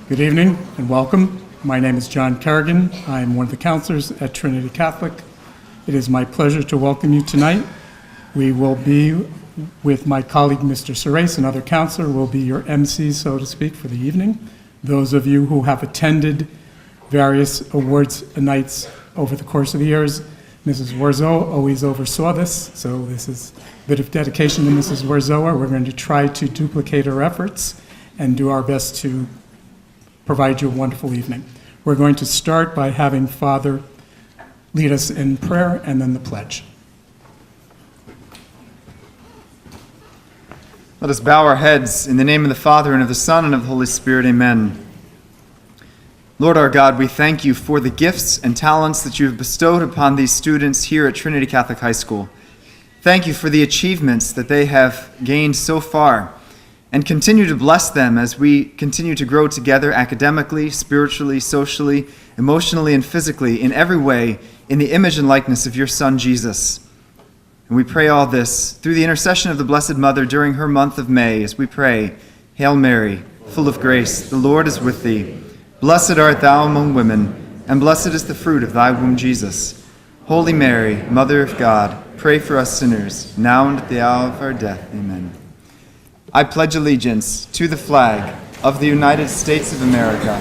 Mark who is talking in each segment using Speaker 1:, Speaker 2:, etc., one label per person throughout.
Speaker 1: Good evening and welcome. My name is John Kerrigan. I am one of the counselors at Trinity Catholic. It is my pleasure to welcome you tonight. We will be with my colleague, Mr. Surace, another counselor, will be your MCs, so to speak, for the evening. Those of you who have attended various awards nights over the course of the years, Mrs. Warzoa always oversaw this, so this is a bit of dedication to Mrs. Warzoa. We're going to try to duplicate her efforts and do our best to provide you a wonderful evening. We're going to start by having Father lead us in prayer and then the pledge.
Speaker 2: Let us bow our heads in the name of the Father, and of the Son, and of the Holy Spirit. Amen. Lord our God, we thank you for the gifts and talents that you have bestowed upon these students here at Trinity Catholic High School. Thank you for the achievements that they have gained so far, and continue to bless them as we continue to grow together academically, spiritually, socially, emotionally, and physically, in every way, in the image and likeness of your Son, Jesus. And we pray all this through the intercession of the Blessed Mother during her month of May, as we pray, Hail Mary, full of grace, the Lord is with thee. Blessed art thou among women, and blessed is the fruit of thy womb, Jesus. Holy Mary, Mother of God, pray for us sinners, now and at the hour of our death. Amen. I pledge allegiance to the flag of the United States of America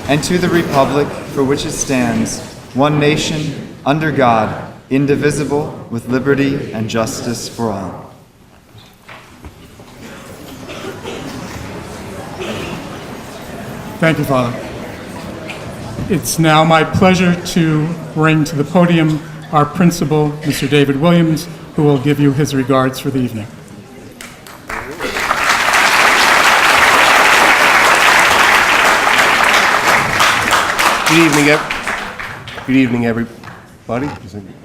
Speaker 2: and to the republic for which it stands, one nation, under God, indivisible, with liberty and justice for all.
Speaker 1: Thank you, Father. It's now my pleasure to bring to the podium our principal, Mr. David Williams, who will give you his regards for the evening.
Speaker 3: Good evening, everybody.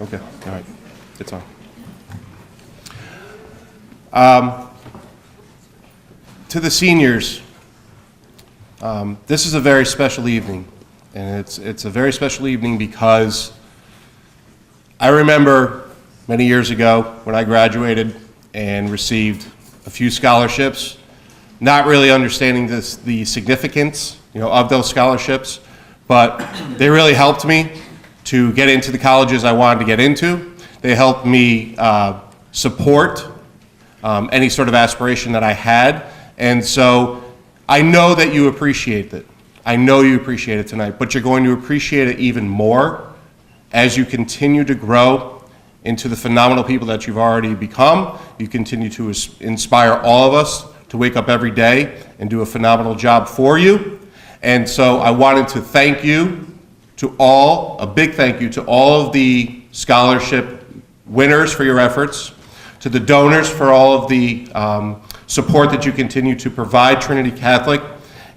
Speaker 3: Okay, all right, it's on. To the seniors, this is a very special evening, and it's a very special evening because I remember many years ago when I graduated and received a few scholarships, not really understanding the significance, of those scholarships. But they really helped me to get into the colleges I wanted to get into. They helped me support any sort of aspiration that I had. And so I know that you appreciate it. I know you appreciate it tonight, but you're going to appreciate it even more as you continue to grow into the phenomenal people that you've already become. You continue to inspire all of us to wake up every day and do a phenomenal job for you. And so I wanted to thank you a big thank you to all of the scholarship winners for your efforts, to the donors for all of the support that you continue to provide Trinity Catholic,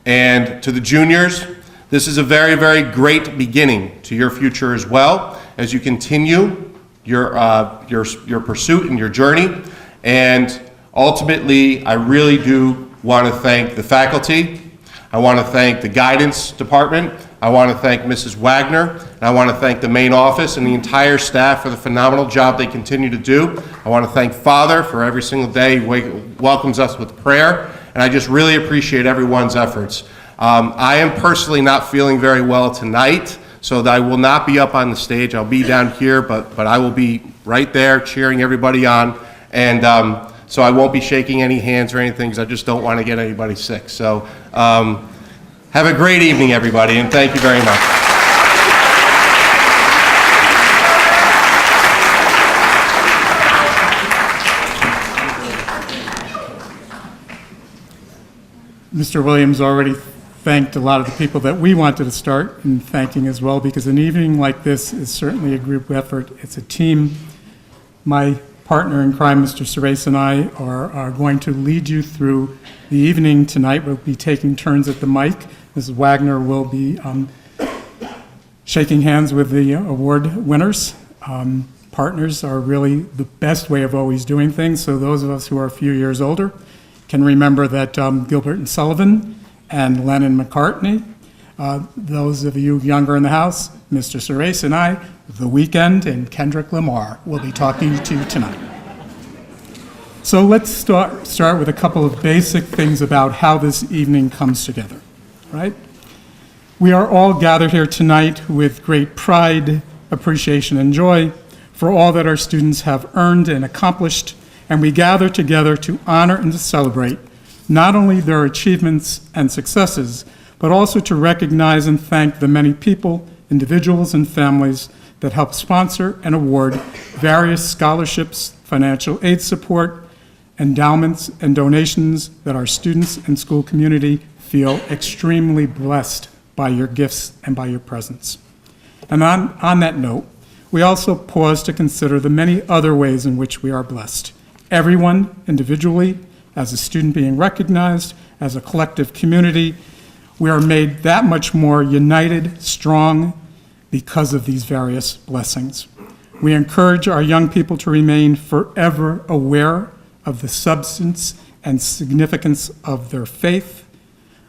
Speaker 3: and to the juniors. This is a very, very great beginning to your future as well, as you continue your pursuit and your journey. And ultimately, I really do want to thank the faculty. I want to thank the guidance department. I want to thank Mrs. Wagner, and I want to thank the main office and the entire staff for the phenomenal job they continue to do. I want to thank Father for every single day he welcomes us with prayer, and I just really appreciate everyone's efforts. I am personally not feeling very well tonight, so that I will not be up on the stage. I'll be down here, but I will be right there cheering everybody on, and so I won't be shaking any hands or anything because I just don't want to get anybody sick. So have a great evening, everybody, and thank you very much.
Speaker 1: Mr. Williams already thanked a lot of the people that we wanted to start in thanking as well, because an evening like this is certainly a group effort. It's a team. My partner in crime, Mr. Surace, and I are going to lead you through the evening tonight. We'll be taking turns at the mic. Mrs. Wagner will be shaking hands with the award winners. Partners are really the best way of always doing things, so those of us who are a few years older can remember that Gilbert and Sullivan and Lennon McCartney, those of you younger in the house, Mr. Surace and I, The Weeknd and Kendrick Lamar will be talking to you tonight. So let's start with a couple of basic things about how this evening comes together, right? We are all gathered here tonight with great pride, appreciation, and joy for all that our students have earned and accomplished, and we gather together to honor and to celebrate not only their achievements and successes, but also to recognize and thank the many people, individuals, and families that help sponsor and award various scholarships, financial aid support, endowments, and donations that our students and school community feel extremely blessed by your gifts and by your presence. And on that note, we also pause to consider the many other ways in which we are blessed. Everyone individually, as a student being recognized, as a collective community, we are made that much more united, strong, because of these various blessings. We encourage our young people to remain forever aware of the substance and significance of their faith,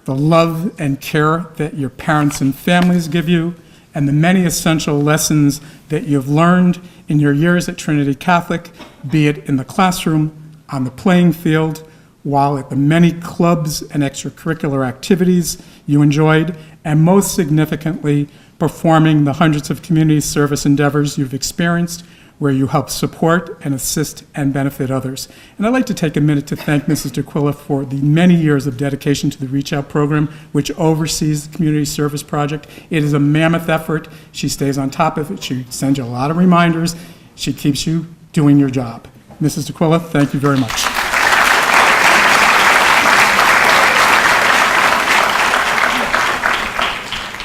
Speaker 1: the love and care that your parents and families give you, and the many essential lessons that you've learned in your years at Trinity Catholic, be it in the classroom, on the playing field, while at the many clubs and extracurricular activities you enjoyed, and most significantly, performing the hundreds of community service endeavors you've experienced where you help support and assist and benefit others. And I'd like to take a minute to thank Mrs. DeQuilla for the many years of dedication to the Reach Out program, which oversees the community service project. It is a mammoth effort. She stays on top of it. She sends you a lot of reminders. She keeps you doing your job. Mrs. DeQuilla, thank you very much.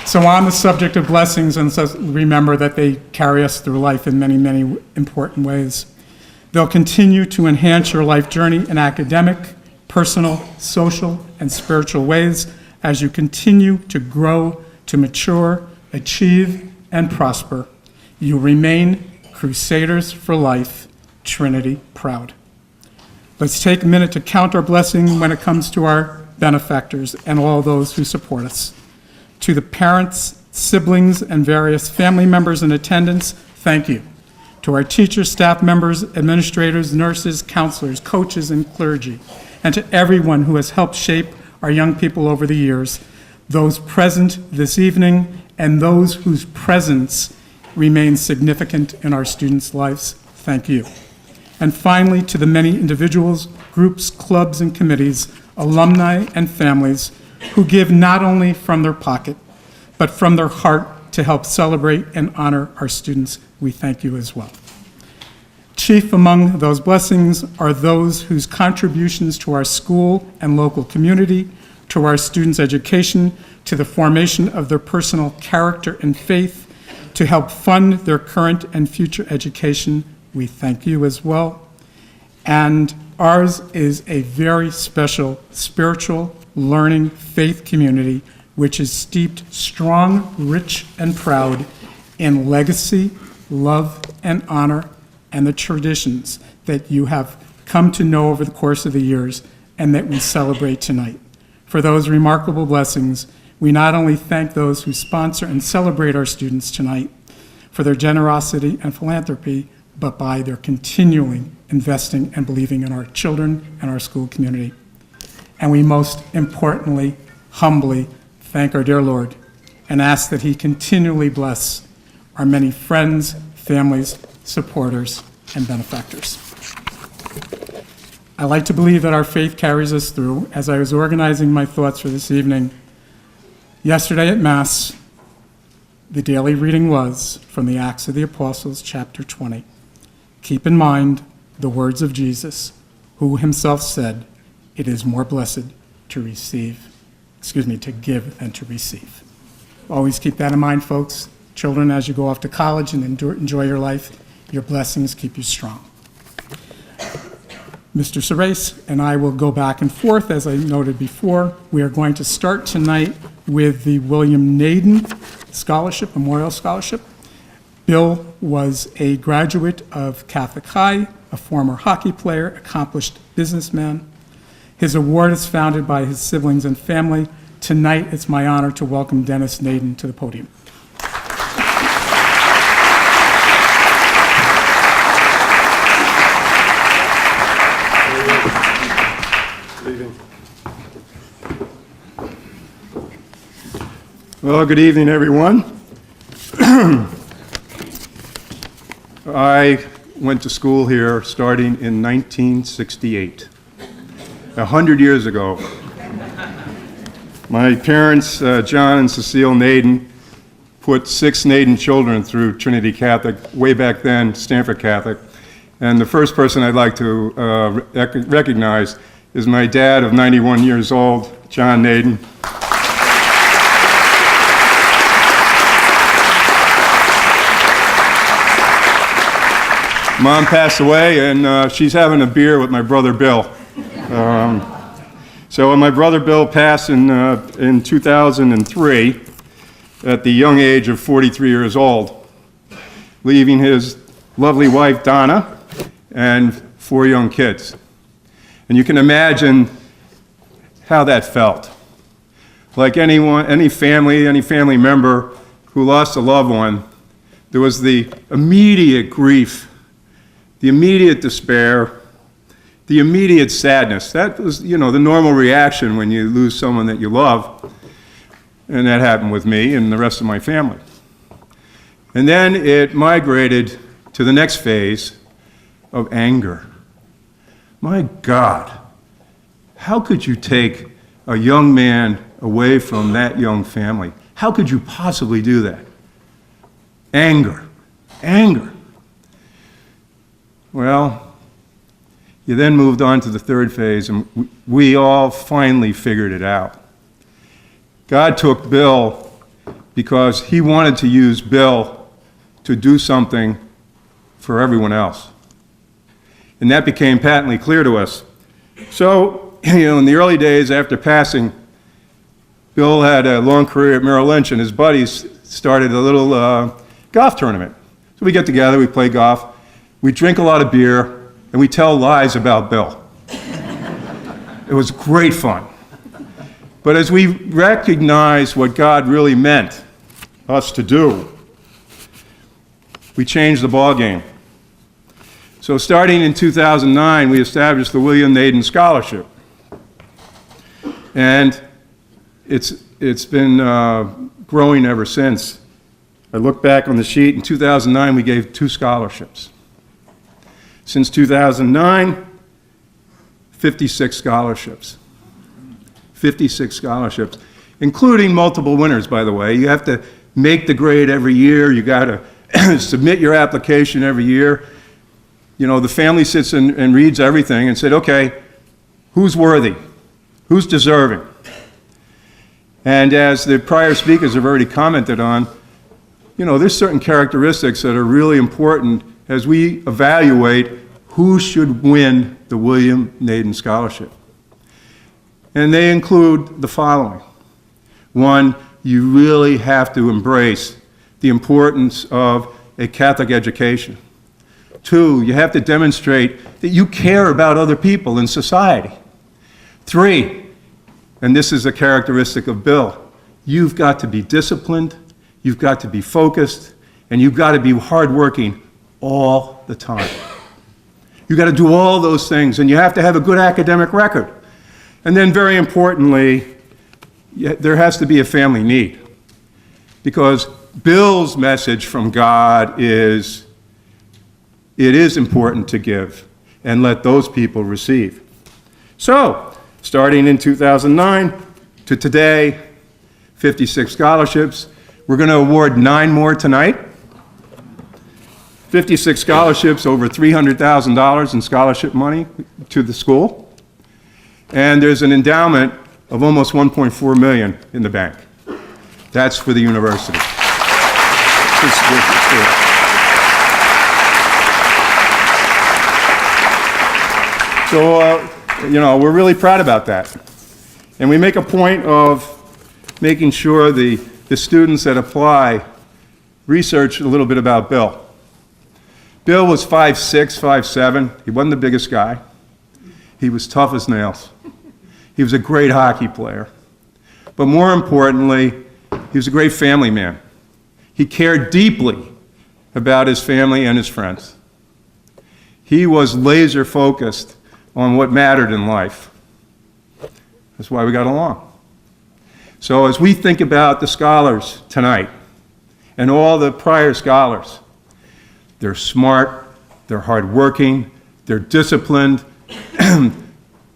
Speaker 1: So on the subject of blessings, and so remember that they carry us through life in many, many important ways. They'll continue to enhance your life journey in academic, personal, social, and spiritual ways as you continue to grow, to mature, achieve, and prosper. You remain Crusaders for Life, Trinity proud. Let's take a minute to count our blessing when it comes to our benefactors and all those who support us. To the parents, siblings, and various family members in attendance, thank you. To our teachers, staff members, administrators, nurses, counselors, coaches, and clergy, and to everyone who has helped shape our young people over the years, those present this evening and those whose presence remains significant in our students' lives, thank you. And finally, to the many individuals, groups, clubs, and committees, alumni, and families who give not only from their pocket, but from their heart to help celebrate and honor our students, we thank you as well. Chief among those blessings are those whose contributions to our school and local community, to our students' education, to the formation of their personal character and faith, to help fund their current and future education, we thank you as well. And ours is a very special spiritual learning faith community which is steeped strong, rich, and proud in legacy, love, and honor, and the traditions that you have come to know over the course of the years and that we celebrate tonight. For those remarkable blessings, we not only thank those who sponsor and celebrate our students tonight for their generosity and philanthropy, but by their continuing investing and believing in our children and our school community. And we most importantly, humbly thank our dear Lord and ask that he continually bless our many friends, families, supporters, and benefactors. I like to believe that our faith carries us through. As I was organizing my thoughts for this evening, yesterday at Mass, the daily reading was from the Acts of the Apostles, chapter 20. Keep in mind the words of Jesus, who himself said, "It is more blessed to give than to receive." Always keep that in mind, folks. Children, as you go off to college and enjoy your life, your blessings keep you strong. Mr. Ceres and I will go back and forth, as I noted before. We are going to start tonight with the William Naden Scholarship, Memorial Scholarship. Bill was a graduate of Catholic High, a former hockey player, accomplished businessman. His award is founded by his siblings and family. Tonight, it's my honor to welcome Dennis Naden to the podium.
Speaker 4: Well, good evening, everyone. I went to school here starting in 1968, 100 years ago. My parents, John and Cecile Naden, put 6 Naden children through Trinity Catholic, way back then, Stanford Catholic. And the first person I'd like to recognize is my dad of 91 years old, John Naden. Mom passed away, and she's having a beer with my brother Bill. So when my brother Bill passed in 2003, at the young age of 43 years old, leaving his lovely wife Donna and 4 young kids. And you can imagine how that felt. Like any family member who lost a loved one, there was the immediate grief, the immediate despair, the immediate sadness. That was, the normal reaction when you lose someone that you love. And that happened with me and the rest of my family. And then it migrated to the next phase of anger. My God, how could you take a young man away from that young family? How could you possibly do that? Anger. Well, you then moved on to the third phase, and we all finally figured it out. God took Bill because he wanted to use Bill to do something for everyone else. And that became patently clear to us. So, in the early days after passing, Bill had a long career at Merrill Lynch, and his buddies started a little golf tournament. So we get together, we play golf, we drink a lot of beer, and we tell lies about Bill. It was great fun. But as we recognized what God really meant us to do, we changed the ball game. So starting in 2009, we established the William Naden Scholarship. And it's been growing ever since. I look back on the sheet, in 2009 we gave 2 scholarships. Since 2009, 56 scholarships. 56 scholarships, including multiple winners, by the way. You have to make the grade every year. You got to submit your application every year. The family sits and reads everything and said, okay, who's worthy? Who's deserving? And as the prior speakers have already commented on, there's certain characteristics that are really important as we evaluate who should win the William Naden Scholarship. And they include the following. 1, you really have to embrace the importance of a Catholic education. 2, you have to demonstrate that you care about other people in society. 3, and this is a characteristic of Bill, you've got to be disciplined, you've got to be focused, and you've got to be hardworking all the time. You've got to do all those things, and you have to have a good academic record. And then very importantly, there has to be a family need. Because Bill's message from God is, it is important to give and let those people receive. So, starting in 2009 to today, 56 scholarships. We're going to award 9 more tonight. 56 scholarships, over $300,000 in scholarship money to the school. And there's an endowment of almost $1.4 million in the bank. That's for the university. So, we're really proud about that. And we make a point of making sure the students that apply research a little bit about Bill. Bill was 5'6", 5'7". He wasn't the biggest guy. He was tough as nails. He was a great hockey player. But more importantly, he was a great family man. He cared deeply about his family and his friends. He was laser focused on what mattered in life. That's why we got along. So as we think about the scholars tonight, and all the prior scholars, they're smart, they're hardworking, they're disciplined,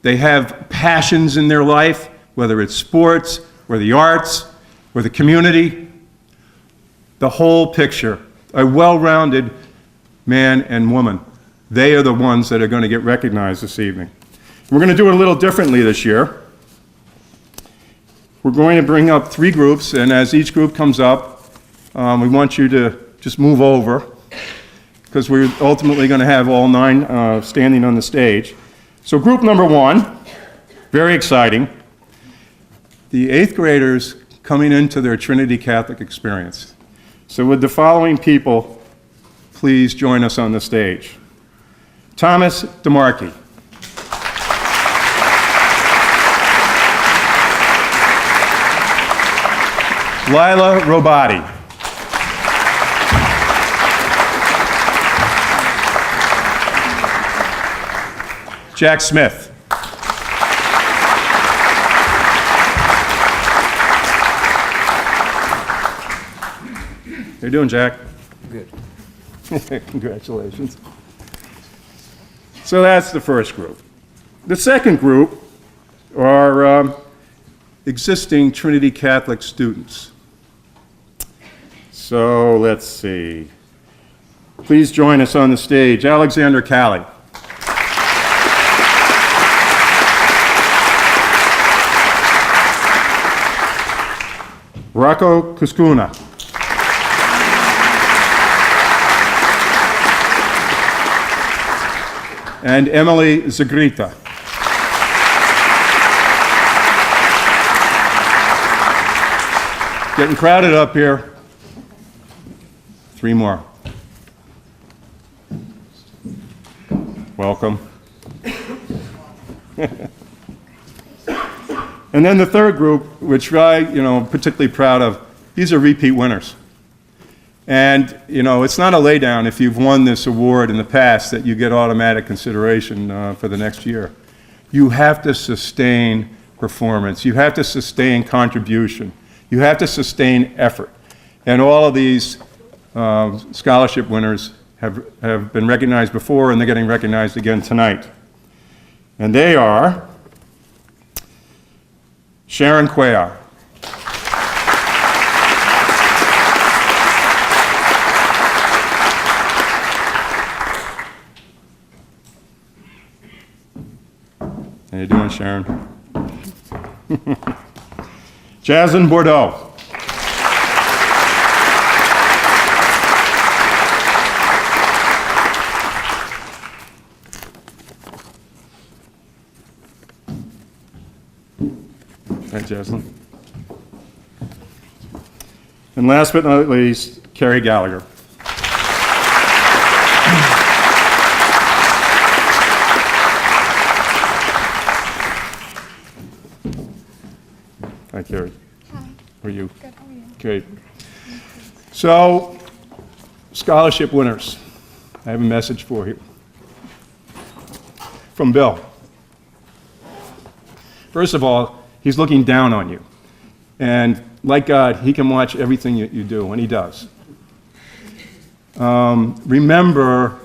Speaker 4: they have passions in their life, whether it's sports, or the arts, or the community. The whole picture, a well-rounded man and woman. They are the ones that are going to get recognized this evening. We're going to do it a little differently this year. We're going to bring up 3 groups, and as each group comes up, we want you to just move over, because we're ultimately going to have all 9 standing on the stage. So group number 1, very exciting, the 8th graders coming into their Trinity Catholic experience. So would the following people please join us on the stage? Thomas DeMarchi. Lila Robati. Jack Smith. How you doing, Jack?
Speaker 5: Good.
Speaker 4: Congratulations. So that's the first group. The second group are existing Trinity Catholic students. So let's see. Please join us on the stage. Alexander Callie. Rocco Kuskuna. And Emily Zagrita. Getting crowded up here. 3 more. Welcome. And then the third group, which I'm particularly proud of, these are repeat winners. And, it's not a laydown if you've won this award in the past that you get automatic consideration for the next year. You have to sustain performance. You have to sustain contribution. You have to sustain effort. And all of these scholarship winners have been recognized before, and they're getting recognized again tonight. And they are Sharon Cuellar. How you doing, Sharon? Jasmine Bordeaux. Hi, Jasmine. And last but not least, Carrie Gallagher. Hi, Carrie.
Speaker 6: Hi.
Speaker 4: How are you?
Speaker 6: Good, how are you?
Speaker 4: Great. So, scholarship winners. I have a message for you. From Bill. First of all, he's looking down on you. And like God, he can watch everything you do, and he does. Remember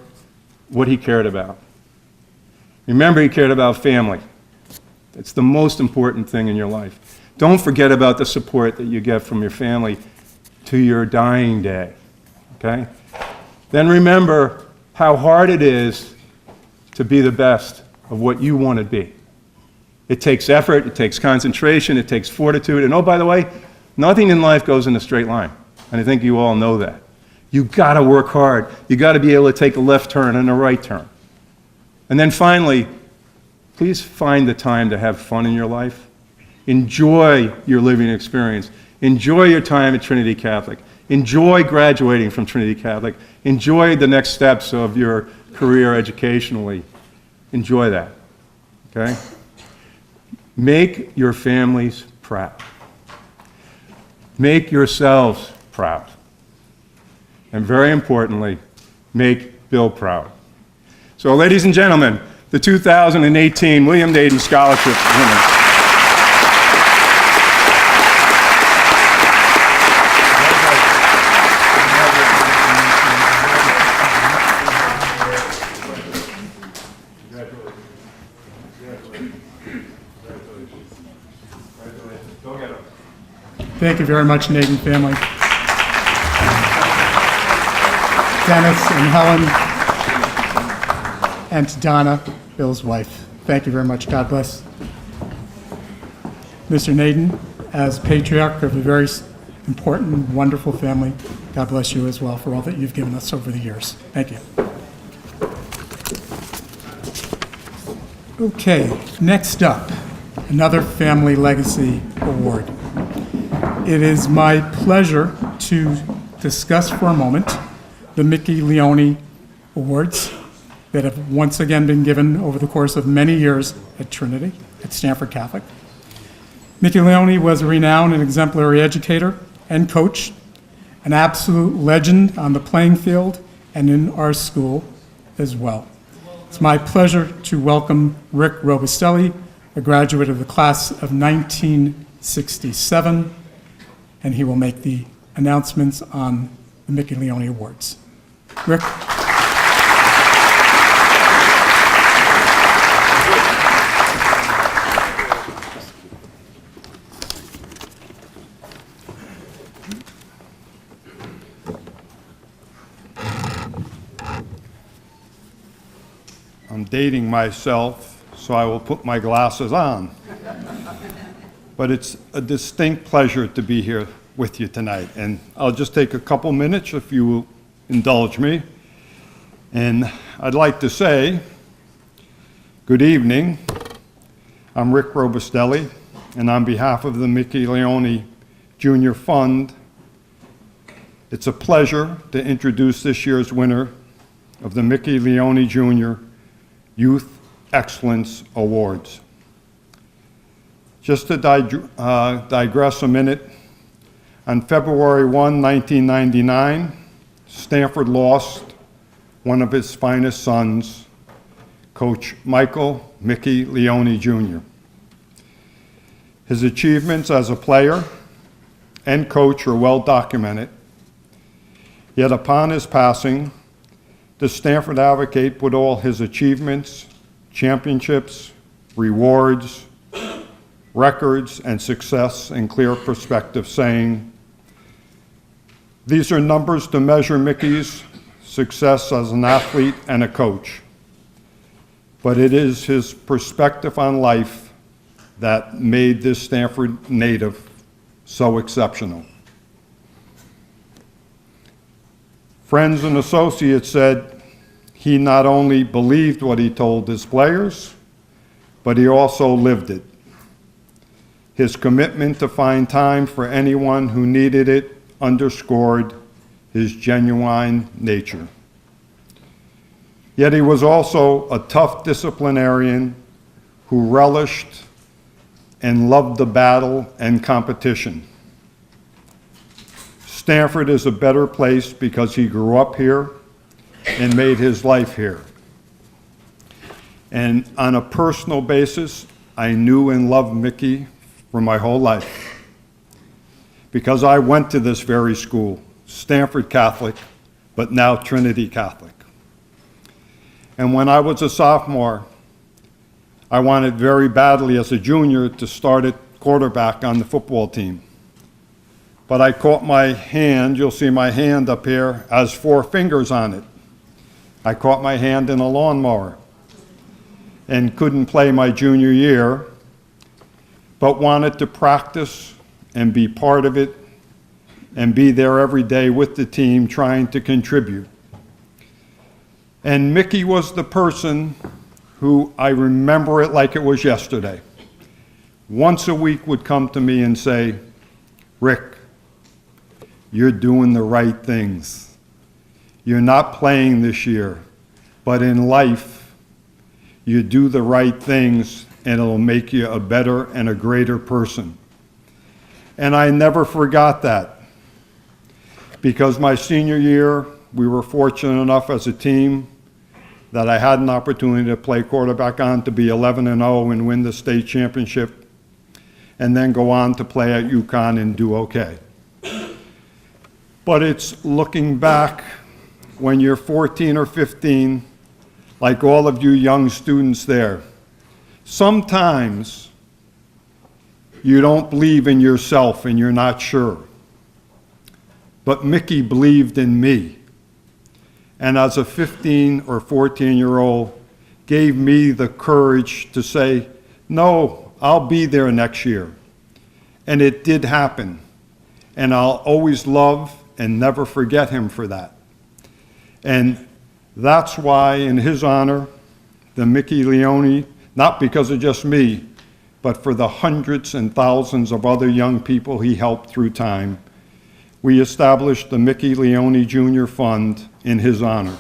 Speaker 4: what he cared about. Remember he cared about family. It's the most important thing in your life. Don't forget about the support that you get from your family to your dying day, okay? Then remember how hard it is to be the best of what you want to be. It takes effort, it takes concentration, it takes fortitude, and oh, by the way, nothing in life goes in a straight line, and I think you all know that. You gotta work hard. You gotta be able to take a left turn and a right turn. And then finally, please find the time to have fun in your life. Enjoy your living experience. Enjoy your time at Trinity Catholic. Enjoy graduating from Trinity Catholic. Enjoy the next steps of your career educationally. Enjoy that, okay? Make your families proud. Make yourselves proud. And very importantly, make Bill proud. So ladies and gentlemen, the 2018 William Dayton Scholarship winners.
Speaker 1: Thank you very much, Nathan family. Dennis and Helen, and to Donna, Bill's wife. Thank you very much. God bless. Mr. Naden, as patriarch of a very important, wonderful family, God bless you as well for all that you've given us over the years. Thank you. Okay, next up, another Family Legacy Award. It is my pleasure to discuss for a moment the Mickey Leone Awards that have once again been given over the course of many years at Trinity, at Stanford Catholic. Mickey Leone was a renowned and exemplary educator and coach, an absolute legend on the playing field and in our school as well. It's my pleasure to welcome Rick Robustelli, a graduate of the class of 1967, and he will make the announcements on the Mickey Leone Awards. Rick?
Speaker 5: I'm dating myself, so I will put my glasses on. But it's a distinct pleasure to be here with you tonight. And I'll just take a couple minutes if you will indulge me. And I'd like to say, good evening. I'm Rick Robustelli, and on behalf of the Mickey Leone Junior Fund, it's a pleasure to introduce this year's winner of the Mickey Leone Jr. Youth Excellence Awards. Just to digress a minute, on February 1, 1999, Stanford lost one of its finest sons, Coach Michael Mickey Leone Jr. His achievements as a player and coach are well documented, yet upon his passing, the Stanford Advocate put all his achievements, championships, rewards, records, and success in clear perspective, saying, "These are numbers to measure Mickey's success as an athlete and a coach, but it is his perspective on life that made this Stanford native so exceptional." Friends and associates said he not only believed what he told his players, but he also lived it. His commitment to find time for anyone who needed it underscored his genuine nature. Yet he was also a tough disciplinarian who relished and loved the battle and competition. Stanford is a better place because he grew up here and made his life here. And on a personal basis, I knew and loved Mickey for my whole life because I went to this very school, Stanford Catholic, but now Trinity Catholic. And when I was a sophomore, I wanted very badly as a junior to start at quarterback on the football team. But I caught my hand, you'll see my hand up here, has 4 fingers on it. I caught my hand in a lawnmower and couldn't play my junior year, but wanted to practice and be part of it and be there every day with the team trying to contribute. And Mickey was the person who, I remember it like it was yesterday, once a week would come to me and say, "Rick, you're doing the right things. You're not playing this year, but in life, you do the right things and it'll make you a better and a greater person." And I never forgot that, because my senior year, we were fortunate enough as a team that I had an opportunity to play quarterback on to be 11-0 and win the state championship, and then go on to play at UConn and do okay. But it's looking back when you're 14 or 15, like all of you young students there, sometimes you don't believe in yourself and you're not sure. But Mickey believed in me. And as a 15 or 14-year-old, gave me the courage to say, no, I'll be there next year. And it did happen. And I'll always love and never forget him for that. And that's why, in his honor, the Mickey Leone, not because of just me, but for the hundreds and thousands of other young people he helped through time, we established the Mickey Leone Jr. Fund in his honor.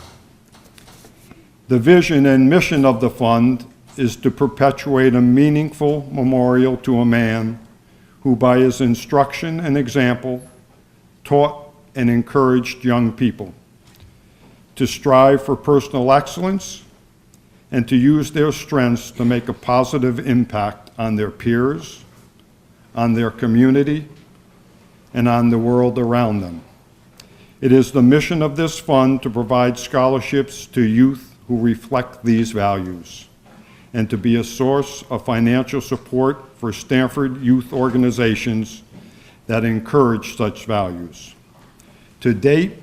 Speaker 5: The vision and mission of the fund is to perpetuate a meaningful memorial to a man who, by his instruction and example, taught and encouraged young people to strive for personal excellence and to use their strengths to make a positive impact on their peers, on their community, and on the world around them. It is the mission of this fund to provide scholarships to youth who reflect these values and to be a source of financial support for Stanford youth organizations that encourage such values. To date,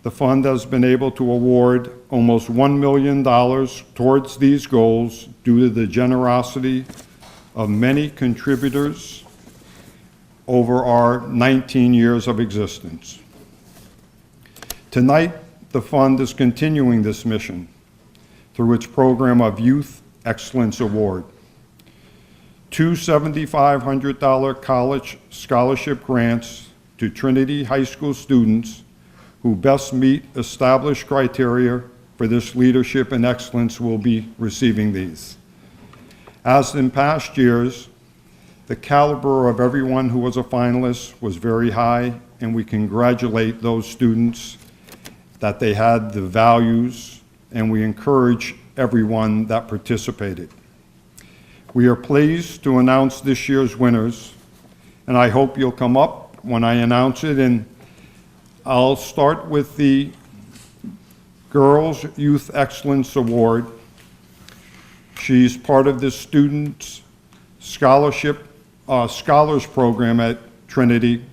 Speaker 5: the fund has been able to award almost $1 million towards these goals due to the generosity of many contributors over our 19 years of existence. Tonight, the fund is continuing this mission through its program of Youth Excellence Award. Two $7,500 college scholarship grants to Trinity High School students who best meet established criteria for this leadership and excellence will be receiving these. As in past years, the caliber of everyone who was a finalist was very high, and we congratulate those students that they had the values, and we encourage everyone that participated. We are pleased to announce this year's winners, and I hope you'll come up when I announce it. And I'll start with the Girls Youth Excellence Award. She's part of the Students Scholarship Scholars Program at Trinity,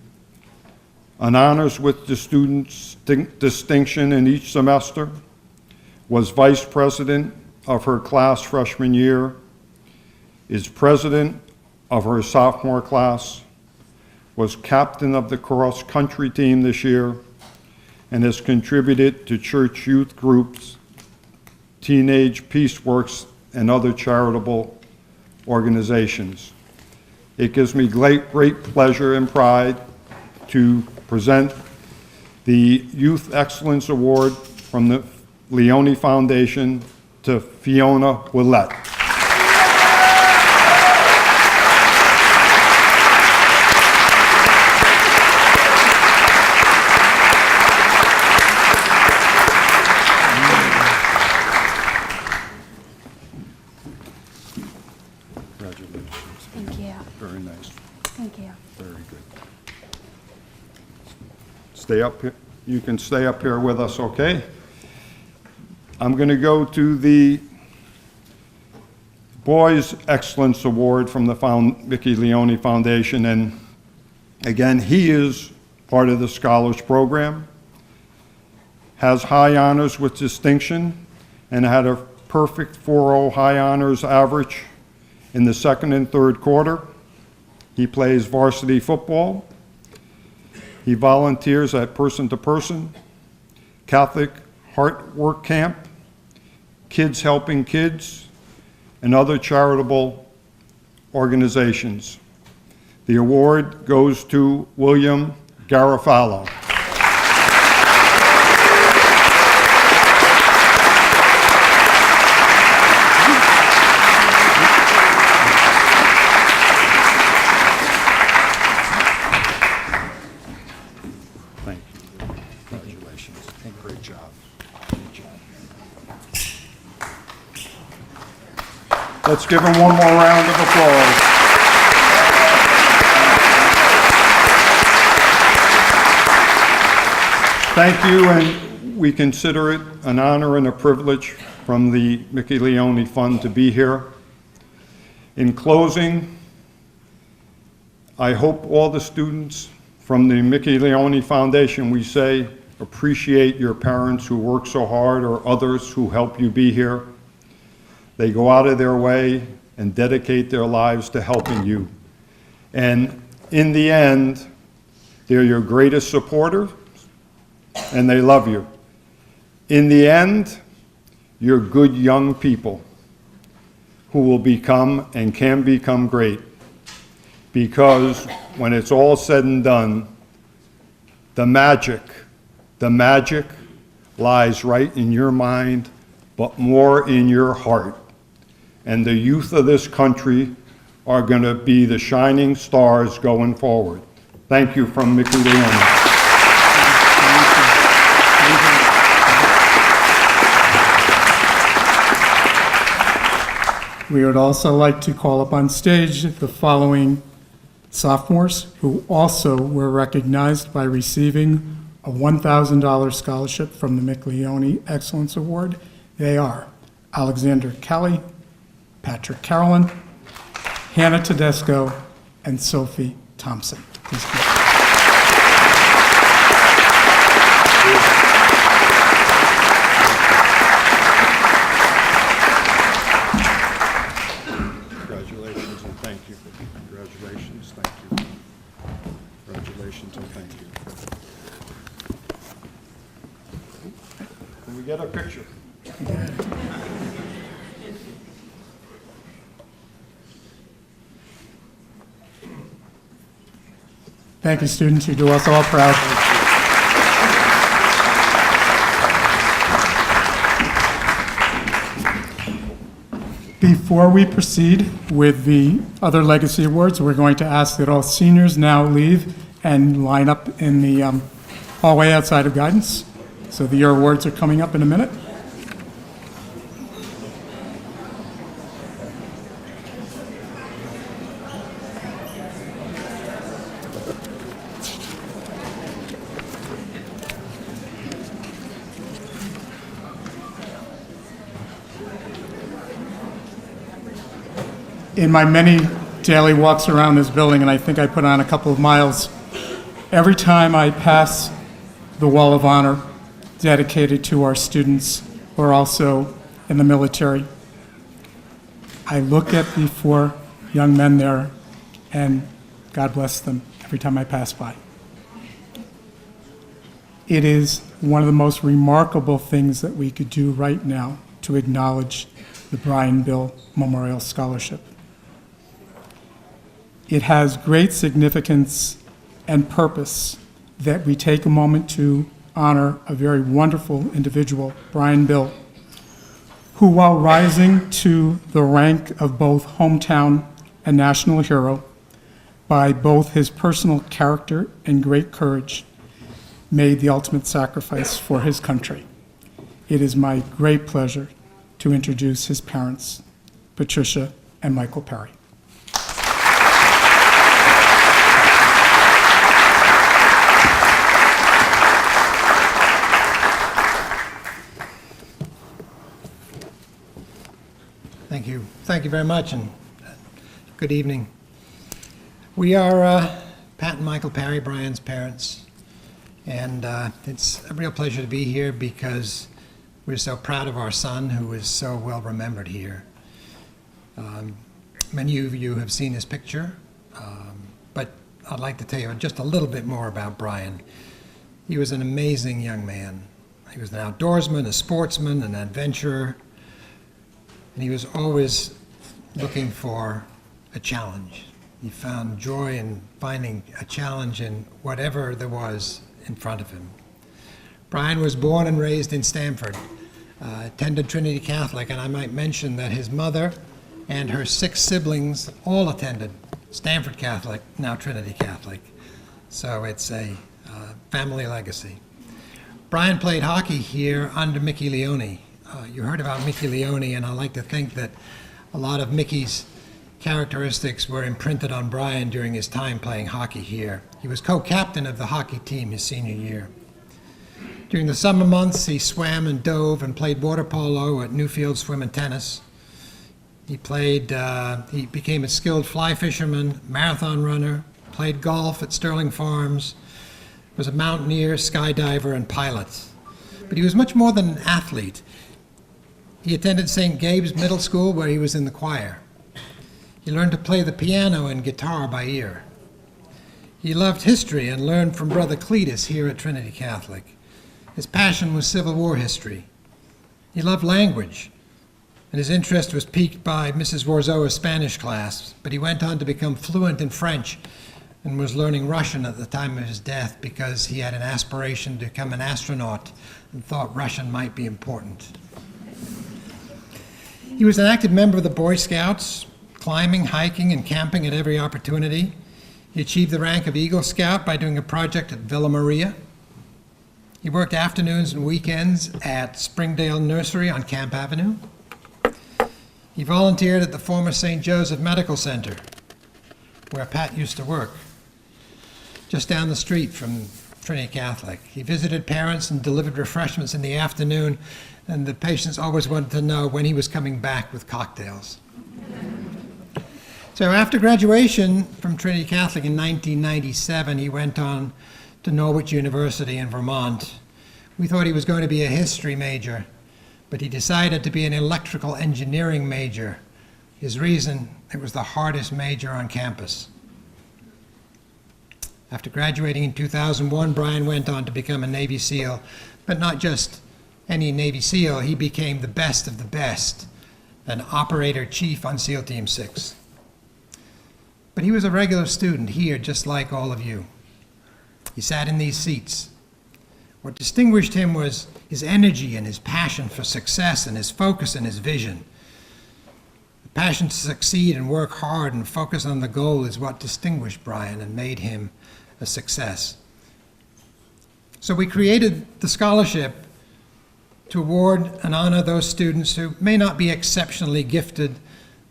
Speaker 5: an honors with the students distinction in each semester, was vice president of her class freshman year, is president of her sophomore class, was captain of the cross-country team this year, and has contributed to church youth groups, Teenage Peace Works, and other charitable organizations. It gives me great pleasure and pride to present the Youth Excellence Award from the Leone Foundation to Fiona Willett.
Speaker 6: Thank you.
Speaker 5: Very nice.
Speaker 6: Thank you.
Speaker 5: Very good. Stay up here. You can stay up here with us, okay? I'm going to go to the Boys Excellence Award from the Mickey Leone Foundation. And again, he is part of the Scholars Program, has high honors with distinction, and had a perfect 4.0 high honors average in the second and third quarter. He plays varsity football. He volunteers at Person to Person, Catholic Heart Work Camp, Kids Helping Kids, and other charitable organizations. The award goes to William Garofalo. Thank you. Congratulations. Great job. Great job. Let's give him one more round of applause. Thank you, and we consider it an honor and a privilege from the Mickey Leone Fund to be here. In closing, I hope all the students from the Mickey Leone Foundation, we say, appreciate your parents who work so hard or others who help you be here. They go out of their way and dedicate their lives to helping you. And in the end, they're your greatest supporter, and they love you. In the end, you're good young people who will become and can become great. Because when it's all said and done, the magic lies right in your mind, but more in your heart. And the youth of this country are going to be the shining stars going forward. Thank you from Mickey Leone.
Speaker 1: We would also like to call up on stage the following sophomores who also were recognized by receiving a $1,000 scholarship from the Mickey Leone Excellence Award. They are Alexander Kelly, Patrick Carolyn, Hannah Tedesco, and Sophie Thompson. Please come.
Speaker 5: Congratulations and thank you. Congratulations, thank you. Congratulations and thank you. Can we get a picture?
Speaker 1: Thank you, students. You do us all proud. Before we proceed with the other legacy awards, we're going to ask that all seniors now leave and line up in the hallway outside of guidance. So your awards are coming up in a minute. In my many daily walks around this building, and I think I put on a couple of miles, every time I pass the Wall of Honor dedicated to our students who are also in the military, I look at the 4 young men there, and God bless them every time I pass by. It is one of the most remarkable things that we could do right now to acknowledge the Brian Bill Memorial Scholarship. It has great significance and purpose that we take a moment to honor a very wonderful individual, Brian Bill, who, while rising to the rank of both hometown and national hero by both his personal character and great courage, made the ultimate sacrifice for his country. It is my great pleasure to introduce his parents, Patricia and Michael Perry.
Speaker 6: Thank you. Thank you very much, and good evening. We are Pat and Michael Perry, Brian's parents, and it's a real pleasure to be here because we're so proud of our son, who is so well remembered here. Many of you have seen his picture, but I'd like to tell you just a little bit more about Brian. He was an amazing young man. He was an outdoorsman, a sportsman, an adventurer, and he was always looking for a challenge. He found joy in finding a challenge in whatever there was in front of him. Brian was born and raised in Stamford, attended Trinity Catholic, and I might mention that his mother and her 6 siblings all attended Stamford Catholic, now Trinity Catholic. So it's a family legacy. Brian played hockey here under Mickey Leone. You heard about Mickey Leone, and I like to think that a lot of Mickey's characteristics were imprinted on Brian during his time playing hockey here. He was co-captain of the hockey team his senior year. During the summer months, he swam and dove and played water polo at Newfield Swim and Tennis. He became a skilled fly fisherman, marathon runner, played golf at Sterling Farms, was a mountaineer, skydiver, and pilot. But he was much more than an athlete. He attended St. Gabe's Middle School, where he was in the choir. He learned to play the piano and guitar by ear. He loved history and learned from Brother Cletus here at Trinity Catholic. His passion was Civil War history. He loved language, and his interest was piqued by Mrs. Warzoa's Spanish class, but he went on to become fluent in French and was learning Russian at the time of his death because he had an aspiration to become an astronaut and thought Russian might be important. He was an active member of the Boy Scouts, climbing, hiking, and camping at every opportunity. He achieved the rank of Eagle Scout by doing a project at Villa Maria. He worked afternoons and weekends at Springdale Nursery on Camp Avenue. He volunteered at the former St. Joseph Medical Center, where Pat used to work, just down the street from Trinity Catholic. He visited parents and delivered refreshments in the afternoon, and the patients always wanted to know when he was coming back with cocktails. So after graduation from Trinity Catholic in 1997, he went on to Norwich University in Vermont. We thought he was going to be a history major, but he decided to be an electrical engineering major. His reason, it was the hardest major on campus. After graduating in 2001, Brian went on to become a Navy SEAL, but not just any Navy SEAL. He became the best of the best, an operator chief on SEAL Team 6. But he was a regular student here, just like all of you. He sat in these seats. What distinguished him was his energy and his passion for success and his focus and his vision. The passion to succeed and work hard and focus on the goal is what distinguished Brian and made him a success. So we created the scholarship to award and honor those students who may not be exceptionally gifted,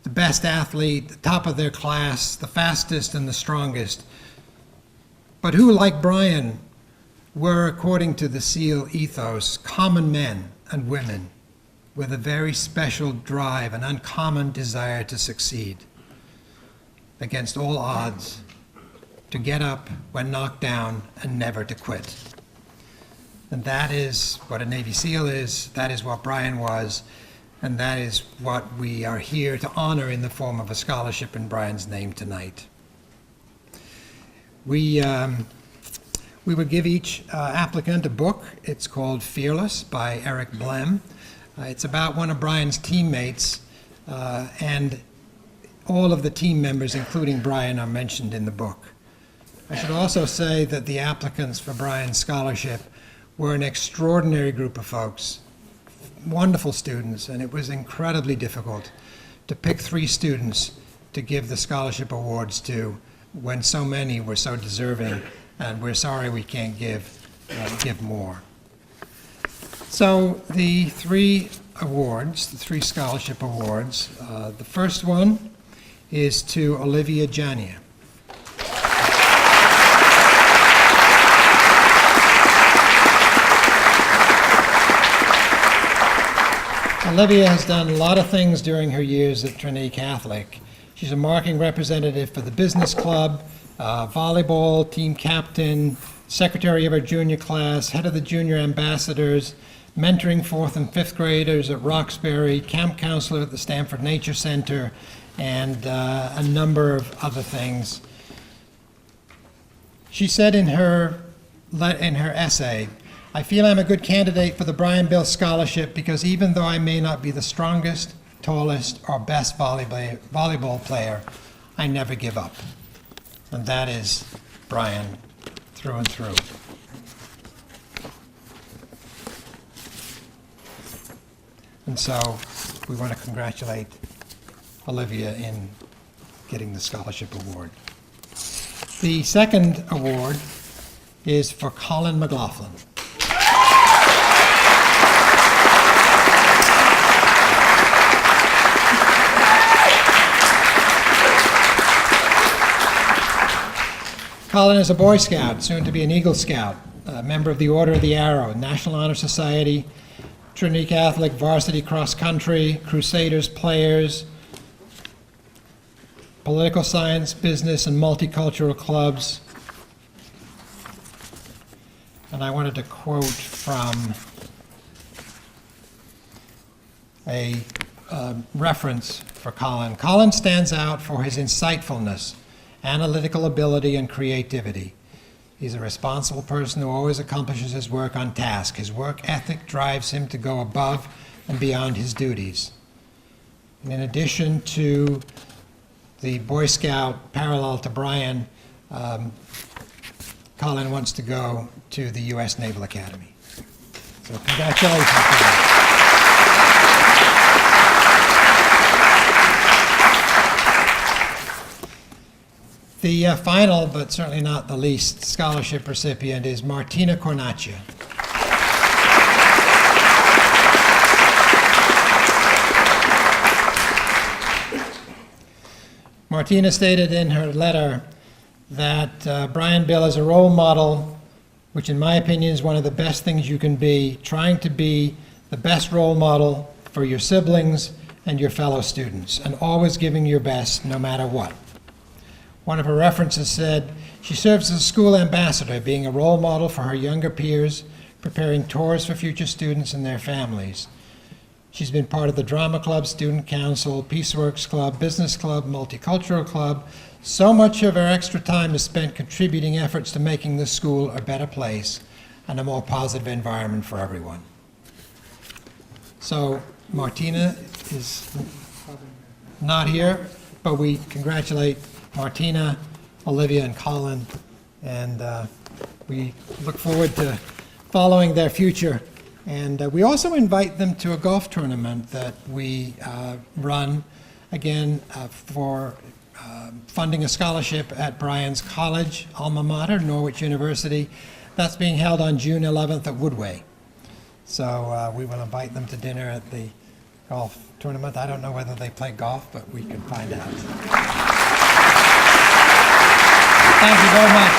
Speaker 6: the best athlete, the top of their class, the fastest and the strongest, but who, like Brian, were, according to the SEAL ethos, common men and women with a very special drive, an uncommon desire to succeed against all odds, to get up when knocked down and never to quit. And that is what a Navy SEAL is, that is what Brian was, and that is what we are here to honor in the form of a scholarship in Brian's name tonight. We would give each applicant a book. It's called Fearless by Eric Blem. It's about one of Brian's teammates, and all of the team members, including Brian, are mentioned in the book. I should also say that the applicants for Brian's scholarship were an extraordinary group of folks, wonderful students, and it was incredibly difficult to pick 3 students to give the scholarship awards to when so many were so deserving, and we're sorry we can't give more. So the 3 awards, the 3 scholarship awards, the first one is to Olivia Jania. Olivia has done a lot of things during her years at Trinity Catholic. She's a marketing representative for the business club, volleyball team captain, secretary of our junior class, head of the junior ambassadors, mentoring 4th and 5th graders at Roxbury, camp counselor at the Stanford Nature Center, and a number of other things. She said in her essay, "I feel I'm a good candidate for the Brian Bill Scholarship because even though I may not be the strongest, tallest, or best volleyball player, I never give up." And that is Brian through and through. And so we want to congratulate Olivia in getting the scholarship award. The second award is for Colin McLaughlin. Colin is a Boy Scout, soon to be an Eagle Scout, a member of the Order of the Arrow, National Honor Society, Trinity Catholic varsity cross country, Crusaders players. political science, business, and multicultural clubs. And I wanted to quote from a reference for Colin. Colin stands out for his insightfulness, analytical ability, and creativity. He's a responsible person who always accomplishes his work on task. His work ethic drives him to go above and beyond his duties. And in addition to the Boy Scout parallel to Brian, Colin wants to go to the U.S. Naval Academy. So congratulations, Colin. The final, but certainly not the least, scholarship recipient is Martina Cornaccia. Martina stated in her letter that Brian Bill is a role model, which in my opinion is one of the best things you can be, trying to be the best role model for your siblings and your fellow students, and always giving your best no matter what. One of her references said, she serves as a school ambassador, being a role model for her younger peers, preparing tours for future students and their families. She's been part of the Drama Club, Student Council, Peaceworks Club, Business Club, Multicultural Club. So much of her extra time is spent contributing efforts to making this school a better place and a more positive environment for everyone. So Martina is not here, but we congratulate Martina, Olivia, and Colin, and we look forward to following their future. And we also invite them to a golf tournament that we run, again, for funding a scholarship at Brian's college, alma mater, Norwich University. That's being held on June 11th at Woodway. So we will invite them to dinner at the golf tournament. I don't know whether they play golf, but we can find out. Thank you very much.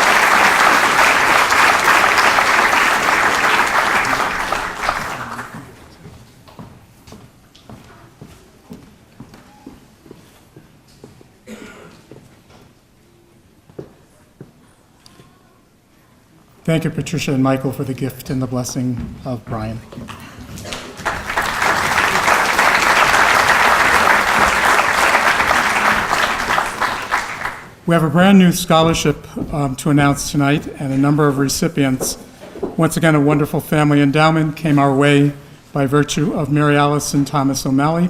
Speaker 1: Thank you, Patricia and Michael, for the gift and the blessing of Brian. We have a brand new scholarship to announce tonight and a number of recipients. Once again, a wonderful family endowment came our way by virtue of Mary Alice and Thomas O'Malley,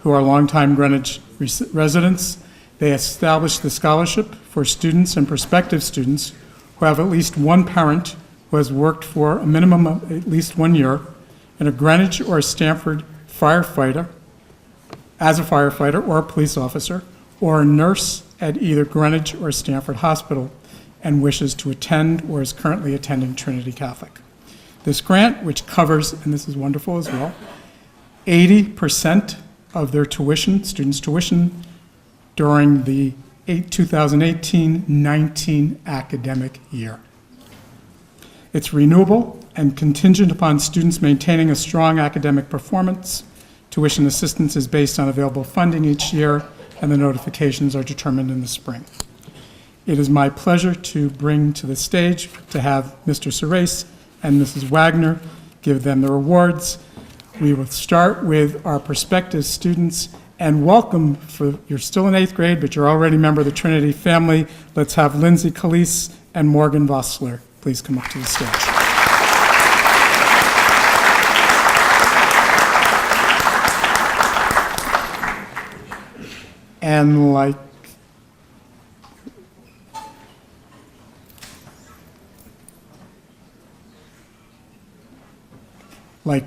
Speaker 1: who are longtime Greenwich residents. They established the scholarship for students and prospective students who have at least one parent who has worked for a minimum of at least 1 year in a Greenwich or Stamford firefighter, as a firefighter or a police officer, or a nurse at either Greenwich or Stamford Hospital, and wishes to attend or is currently attending Trinity Catholic. This grant, which covers, and this is wonderful as well, 80% of their tuition, students' tuition, during the 2018-19 academic year. It's renewable and contingent upon students maintaining a strong academic performance. Tuition assistance is based on available funding each year, and the notifications are determined in the spring. It is my pleasure to bring to the stage to have Mr. Serace and Mrs. Wagner give them the awards. We will start with our prospective students and welcome, you're still in 8th grade, but you're already a member of the Trinity family. Let's have Lindsay Calise and Morgan Vossler please come up to the stage. And like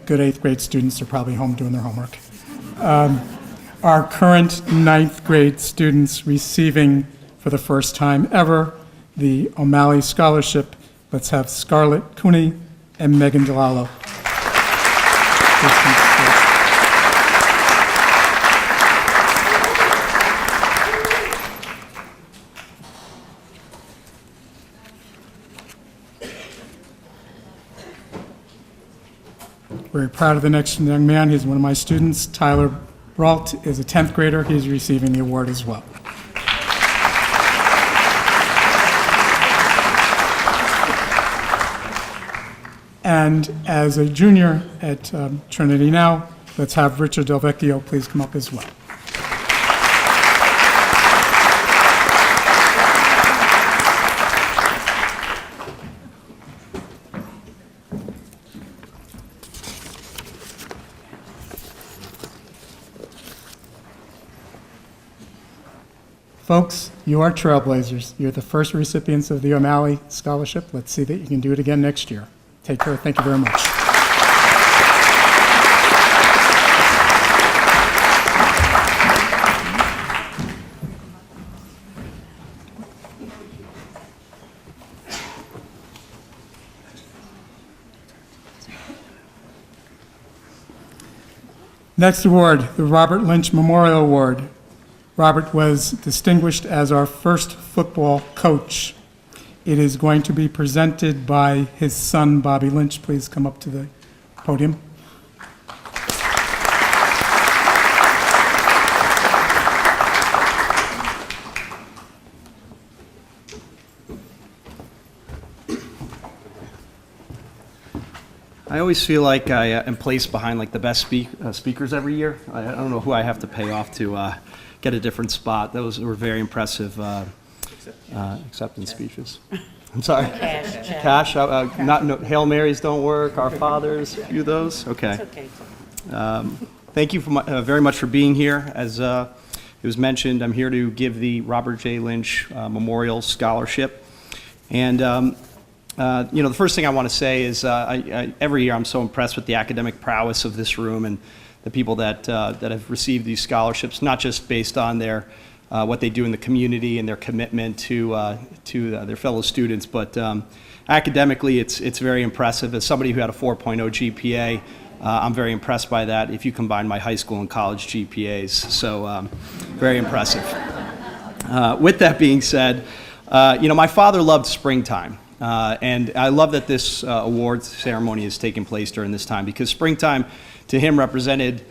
Speaker 1: good 8th grade students, are probably home doing their homework. Our current 9th grade students receiving for the first time ever the O'Malley Scholarship. Let's have Scarlett Cooney and Megan DeLallo. Very proud of the next young man. He's one of my students. Tyler Brault is a 10th grader. He's receiving the award as well. And as a junior at Trinity now, let's have Richard Del Vecchio please come up as well. Folks, you are trailblazers. You're the first recipients of the O'Malley Scholarship. Let's see that you can do it again next year. Take care. Thank you very much. Next award, the Robert Lynch Memorial Award. Robert was distinguished as our first football coach. It is going to be presented by his son, Bobby Lynch. Please come up to the podium.
Speaker 7: I always feel like I am placed behind like the best speakers every year. I don't know who I have to pay off to get a different spot. Those were very impressive acceptance speeches. I'm sorry. Cash. No, Hail Marys don't work. Our Fathers. A few of those. Okay.
Speaker 8: It's okay.
Speaker 7: Thank you very much for being here. As it was mentioned, I'm here to give the Robert J. Lynch Memorial Scholarship. And the first thing I want to say is every year I'm so impressed with the academic prowess of this room and the people that have received these scholarships, not just based on their what they do in the community and their commitment to their fellow students, but academically it's very impressive. As somebody who had a 4.0 GPA, I'm very impressed by that if you combine my high school and college GPAs, so very impressive. With that being said, my father loved springtime. And I love that this awards ceremony is taking place during this time because springtime to him represented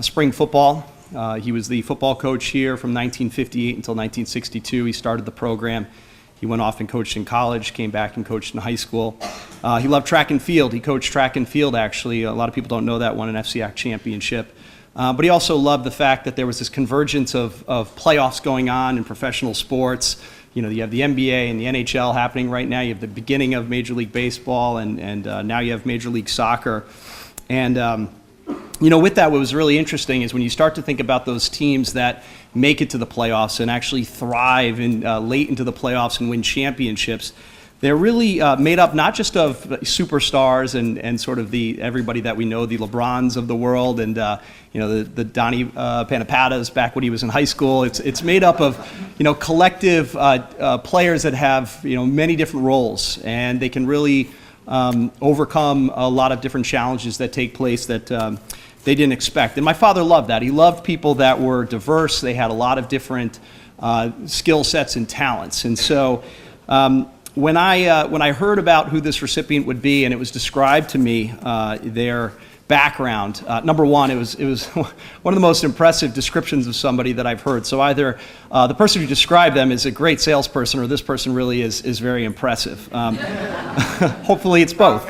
Speaker 7: spring football. He was the football coach here from 1958 until 1962. He started the program. He went off and coached in college, came back and coached in high school. He loved track and field. He coached track and field, actually. A lot of people don't know that, won an FCAC championship. But he also loved the fact that there was this convergence of playoffs going on in professional sports. You have the NBA and the NHL happening right now. You have the beginning of Major League Baseball, and now you have Major League Soccer. And, with that, what was really interesting is when you start to think about those teams that make it to the playoffs and actually thrive late into the playoffs and win championships, they're really made up not just of superstars and sort of everybody that we know, the LeBrons of the world, and the Donnie Panapatas back when he was in high school. It's made up of collective players that have many different roles, and they can really overcome a lot of different challenges that take place that they didn't expect. And my father loved that. He loved people that were diverse. They had a lot of different skill sets and talents, and so. When I heard about who this recipient would be and it was described to me, their background, number one, it was one of the most impressive descriptions of somebody that I've heard. So either the person who described them is a great salesperson or this person really is very impressive. Hopefully it's both.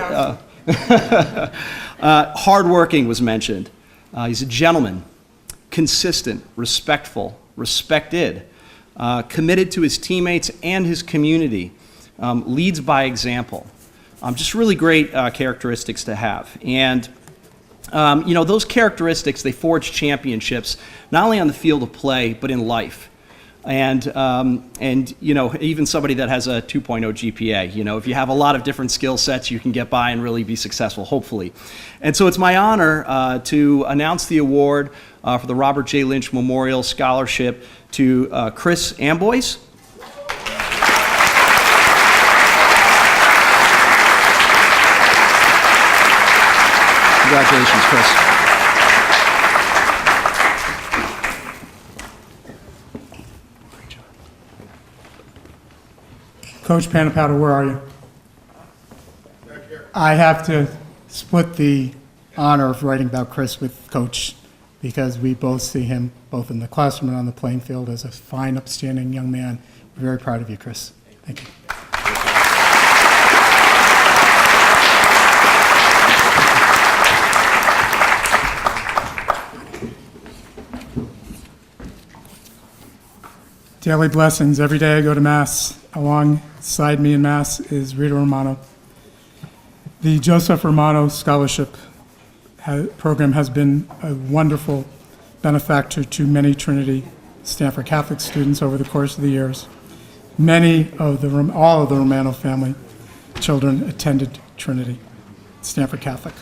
Speaker 7: Hardworking was mentioned. He's a gentleman, consistent, respectful, respected, committed to his teammates and his community. Leads by example. Just really great characteristics to have. And, those characteristics, they forge championships, not only on the field of play, but in life. And even somebody that has a 2.0 GPA, if you have a lot of different skill sets, you can get by and really be successful, hopefully. And so it's my honor to announce the award for the Robert J. Lynch Memorial Scholarship to Chris Amboise. Congratulations, Chris.
Speaker 1: Coach Panapata, where are you? Back here. I have to split the honor of writing about Chris with Coach because we both see him both in the classroom and on the playing field as a fine, upstanding young man. We're very proud of you, Chris. Thank you. daily blessings. Every day I go to Mass. Alongside me in Mass is Rita Romano. The Joseph Romano Scholarship program has been a wonderful benefactor to many Trinity Stanford Catholic students over the course of the years. All of the Romano family children attended Trinity Stanford Catholic.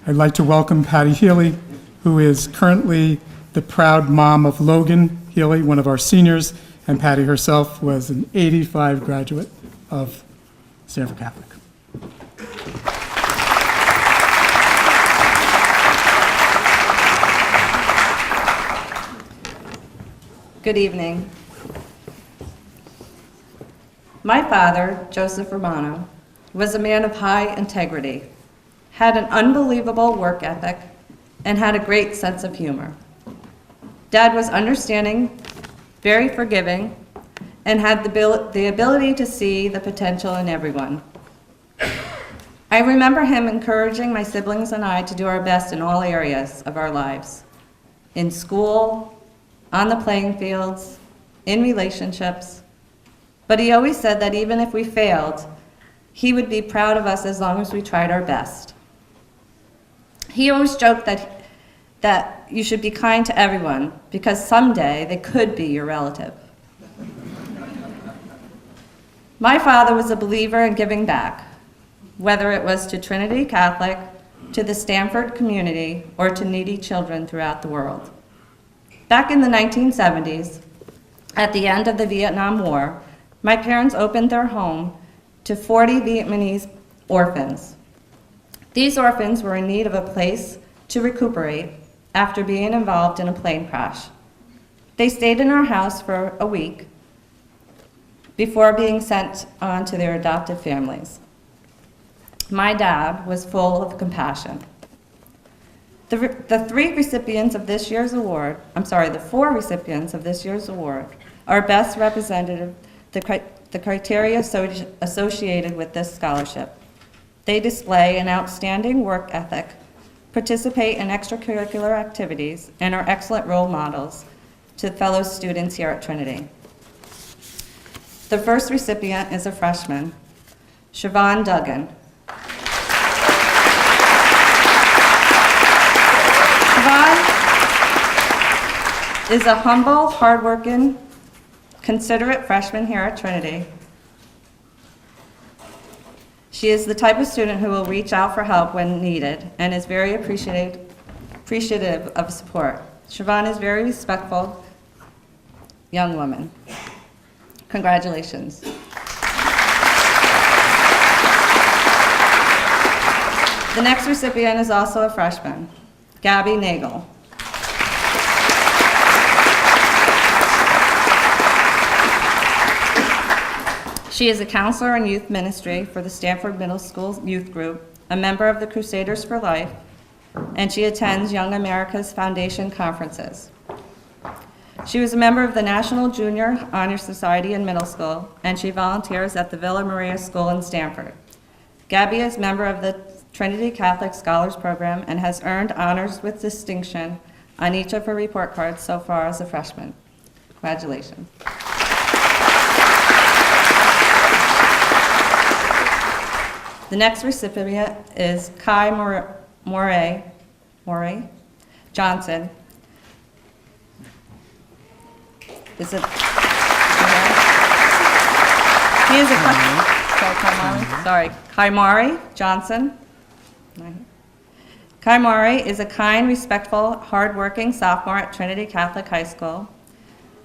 Speaker 1: I'd like to welcome Patty Healy, who is currently the proud mom of Logan Healy, one of our seniors, and Patty herself was an '85 graduate of Stanford Catholic.
Speaker 8: Good evening. My father, Joseph Romano, was a man of high integrity, had an unbelievable work ethic, and had a great sense of humor. Dad was understanding, very forgiving, and had the ability to see the potential in everyone. I remember him encouraging my siblings and I to do our best in all areas of our lives, in school, on the playing fields, in relationships. But he always said that even if we failed, he would be proud of us as long as we tried our best. He always joked that you should be kind to everyone because someday they could be your relative. My father was a believer in giving back, whether it was to Trinity Catholic, to the Stanford community, or to needy children throughout the world. Back in the 1970s, at the end of the Vietnam War, my parents opened their home to 40 Vietnamese orphans. These orphans were in need of a place to recuperate after being involved in a plane crash. They stayed in our house for a week before being sent on to their adoptive families. My dad was full of compassion. The 4 recipients of this year's award are best representative the criteria associated with this scholarship. They display an outstanding work ethic, participate in extracurricular activities, and are excellent role models to fellow students here at Trinity. The first recipient is a freshman, Siobhan Duggan. Siobhan is a humble, hardworking, considerate freshman here at Trinity. She is the type of student who will reach out for help when needed and is very appreciative of support. Siobhan is a very respectful young woman. Congratulations. The next recipient is also a freshman, Gabby Nagel. She is a counselor in youth ministry for the Stanford Middle School Youth Group, a member of the Crusaders for Life, and she attends Young America's Foundation conferences. She was a member of the National Junior Honor Society in middle school, and she volunteers at the Villa Maria School in Stanford. Gabby is a member of the Trinity Catholic Scholars Program and has earned honors with distinction on each of her report cards so far as a freshman. Congratulations. The next recipient is Kai Moray Johnson. Is it? He is a Kaimari Johnson. Kaimari is a kind, respectful, hardworking sophomore at Trinity Catholic High School.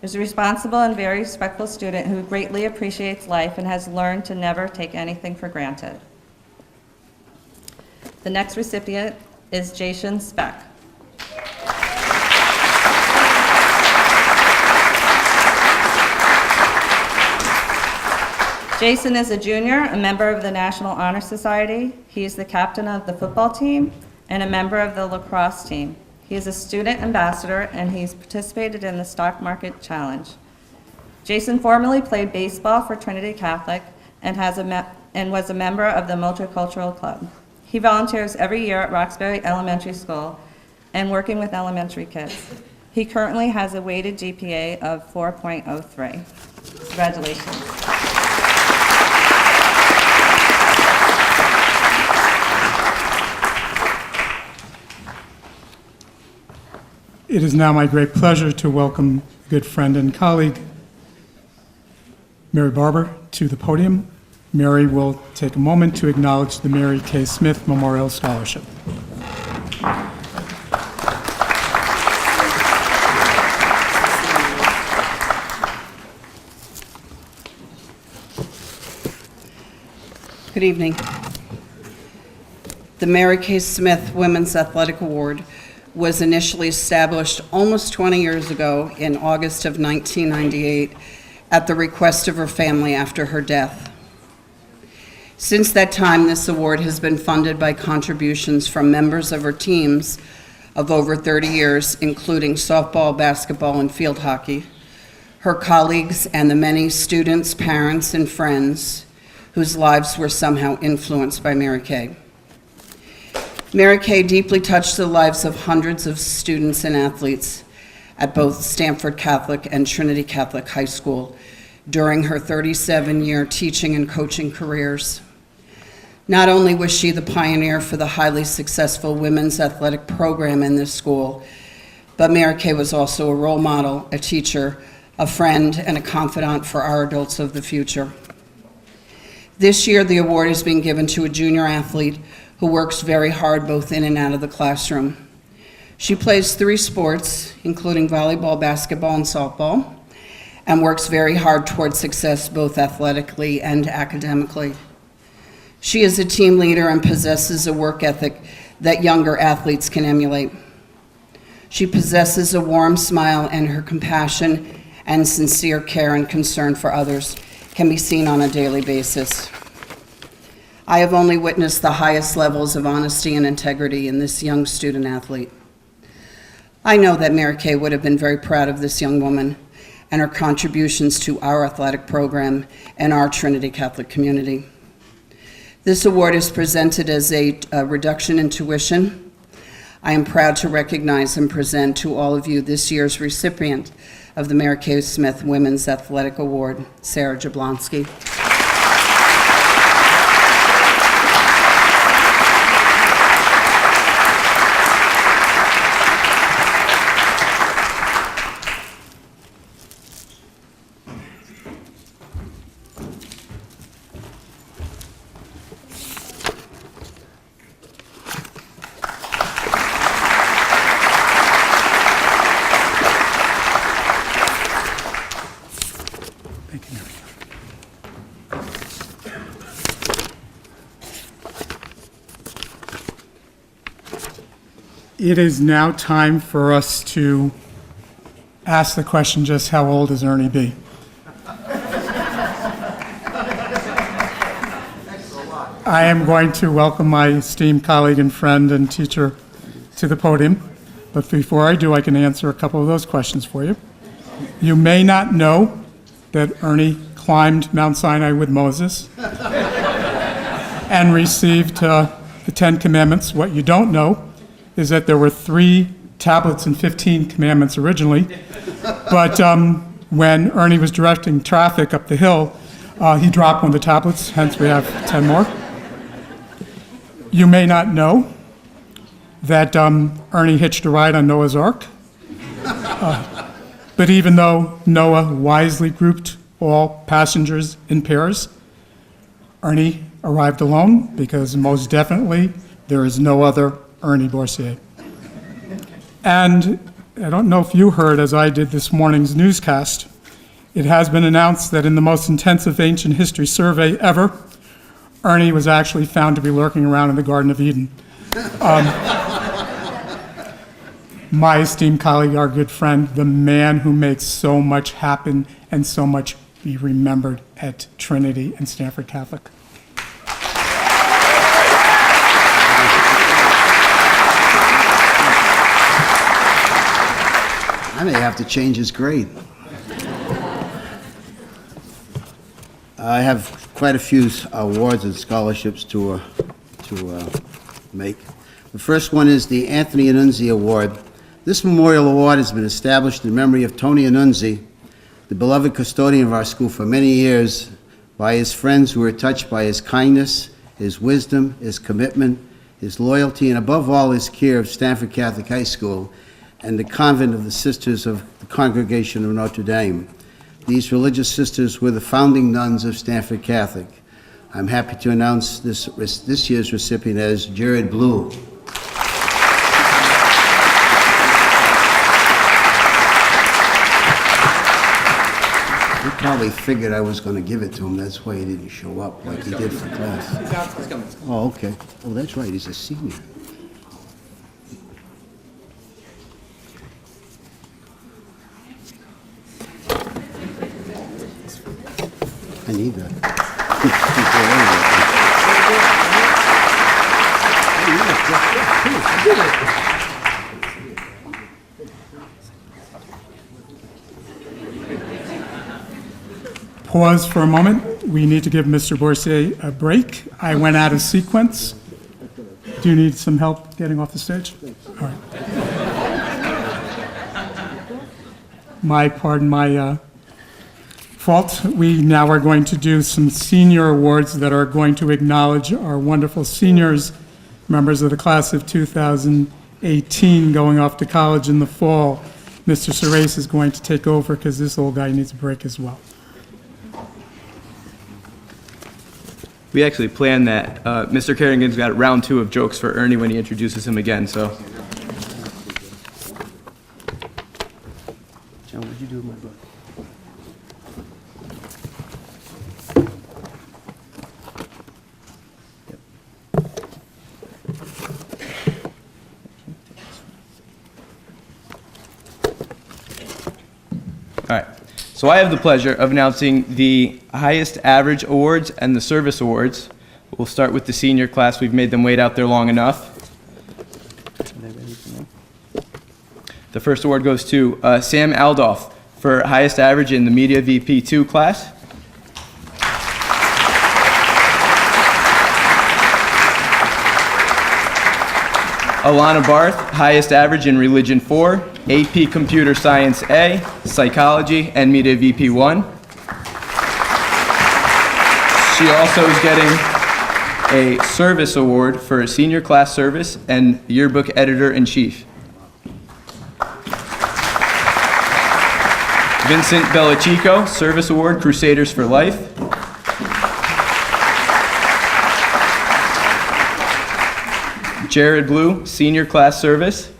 Speaker 8: He's a responsible and very respectful student who greatly appreciates life and has learned to never take anything for granted. The next recipient is Jason Speck. Jason is a junior, a member of the National Honor Society. He is the captain of the football team and a member of the lacrosse team. He is a student ambassador and he's participated in the Stock Market Challenge. Jason formerly played baseball for Trinity Catholic and was a member of the Multicultural Club. He volunteers every year at Roxbury Elementary School and working with elementary kids. He currently has a weighted GPA of 4.03. Congratulations.
Speaker 1: It is now my great pleasure to welcome good friend and colleague, Mary Barber, to the podium. Mary will take a moment to acknowledge the Mary K. Smith Memorial Scholarship.
Speaker 9: Good evening. The Mary K. Smith Women's Athletic Award was initially established almost 20 years ago in August of 1998 at the request of her family after her death. Since that time, this award has been funded by contributions from members of her teams of over 30 years, including softball, basketball, and field hockey, her colleagues, and the many students, parents, and friends whose lives were somehow influenced by Mary Kay. Mary Kay deeply touched the lives of hundreds of students and athletes at both Stanford Catholic and Trinity Catholic High School during her 37-year teaching and coaching careers. Not only was she the pioneer for the highly successful women's athletic program in this school, but Mary Kay was also a role model, a teacher, a friend, and a confidant for our adults of the future. This year, the award is being given to a junior athlete who works very hard both in and out of the classroom. She plays 3 sports, including volleyball, basketball, and softball, and works very hard towards success both athletically and academically. She is a team leader and possesses a work ethic that younger athletes can emulate. She possesses a warm smile, and her compassion and sincere care and concern for others can be seen on a daily basis. I have only witnessed the highest levels of honesty and integrity in this young student athlete. I know that Mary Kay would have been very proud of this young woman and her contributions to our athletic program and our Trinity Catholic community. This award is presented as a reduction in tuition. I am proud to recognize and present to all of you this year's recipient of the Mary Kay Smith Women's Athletic Award, Sarah Jablonski.
Speaker 1: It is now time for us to ask the question, just how old is Ernie B? I am going to welcome my esteemed colleague and friend and teacher to the podium, but before I do, I can answer a couple of those questions for you. You may not know that Ernie climbed Mount Sinai with Moses and received the 10 Commandments. What you don't know is that there were 3 tablets and 15 commandments originally, but when Ernie was directing traffic up the hill, he dropped one of the tablets, hence we have 10 more. You may not know that Ernie hitched a ride on Noah's Ark, but even though Noah wisely grouped all passengers in pairs, Ernie arrived alone because most definitely there is no other Ernie Boursier. And I don't know if you heard, as I did this morning's newscast, it has been announced that in the most intensive ancient history survey ever, Ernie was actually found to be lurking around in the Garden of Eden. My esteemed colleague, our good friend, the man who makes so much happen and so much be remembered at Trinity and Stanford Catholic.
Speaker 10: I may have to change his grade. I have quite a few awards and scholarships to make. The first one is the Anthony Annunzi Award This memorial award has been established in memory of Tony Annunzi, the beloved custodian of our school for many years, by his friends who were touched by his kindness, his wisdom, his commitment, his loyalty, and above all, his care of Stanford Catholic High School and the convent of the Sisters of the Congregation of Notre Dame. These religious sisters were the founding nuns of Stanford Catholic. I'm happy to announce this year's recipient as Jared Blue. He probably figured I was going to give it to him. That's why he didn't show up like he did for class. Oh, okay. Oh, that's right. He's a senior. I need that.
Speaker 1: Pause for a moment. We need to give Mr. Boursier a break. I went out of sequence. Do you need some help getting off the stage? All right. My fault. We now are going to do some senior awards that are going to acknowledge our wonderful seniors, members of the class of 2018 going off to college in the fall. Mr. Serace is going to take over because this old guy needs a break as well.
Speaker 11: We actually planned that. Mr. Kerrigan's got round 2 of jokes for Ernie when he introduces him again, so.
Speaker 10: John, what'd you do with my book?
Speaker 11: All right. So I have the pleasure of announcing the highest average awards and the service awards. We'll start with the senior class. We've made them wait out there long enough. The first award goes to Sam Aldoff for highest average in the Media VP2 class. Alana Barth, highest average in Religion 4, AP Computer Science A, Psychology, and Media VP1. She also is getting a service award for senior class service and yearbook editor-in-chief. Vincent Bellachico, service award, Crusaders for Life. Jared Blue, senior class service.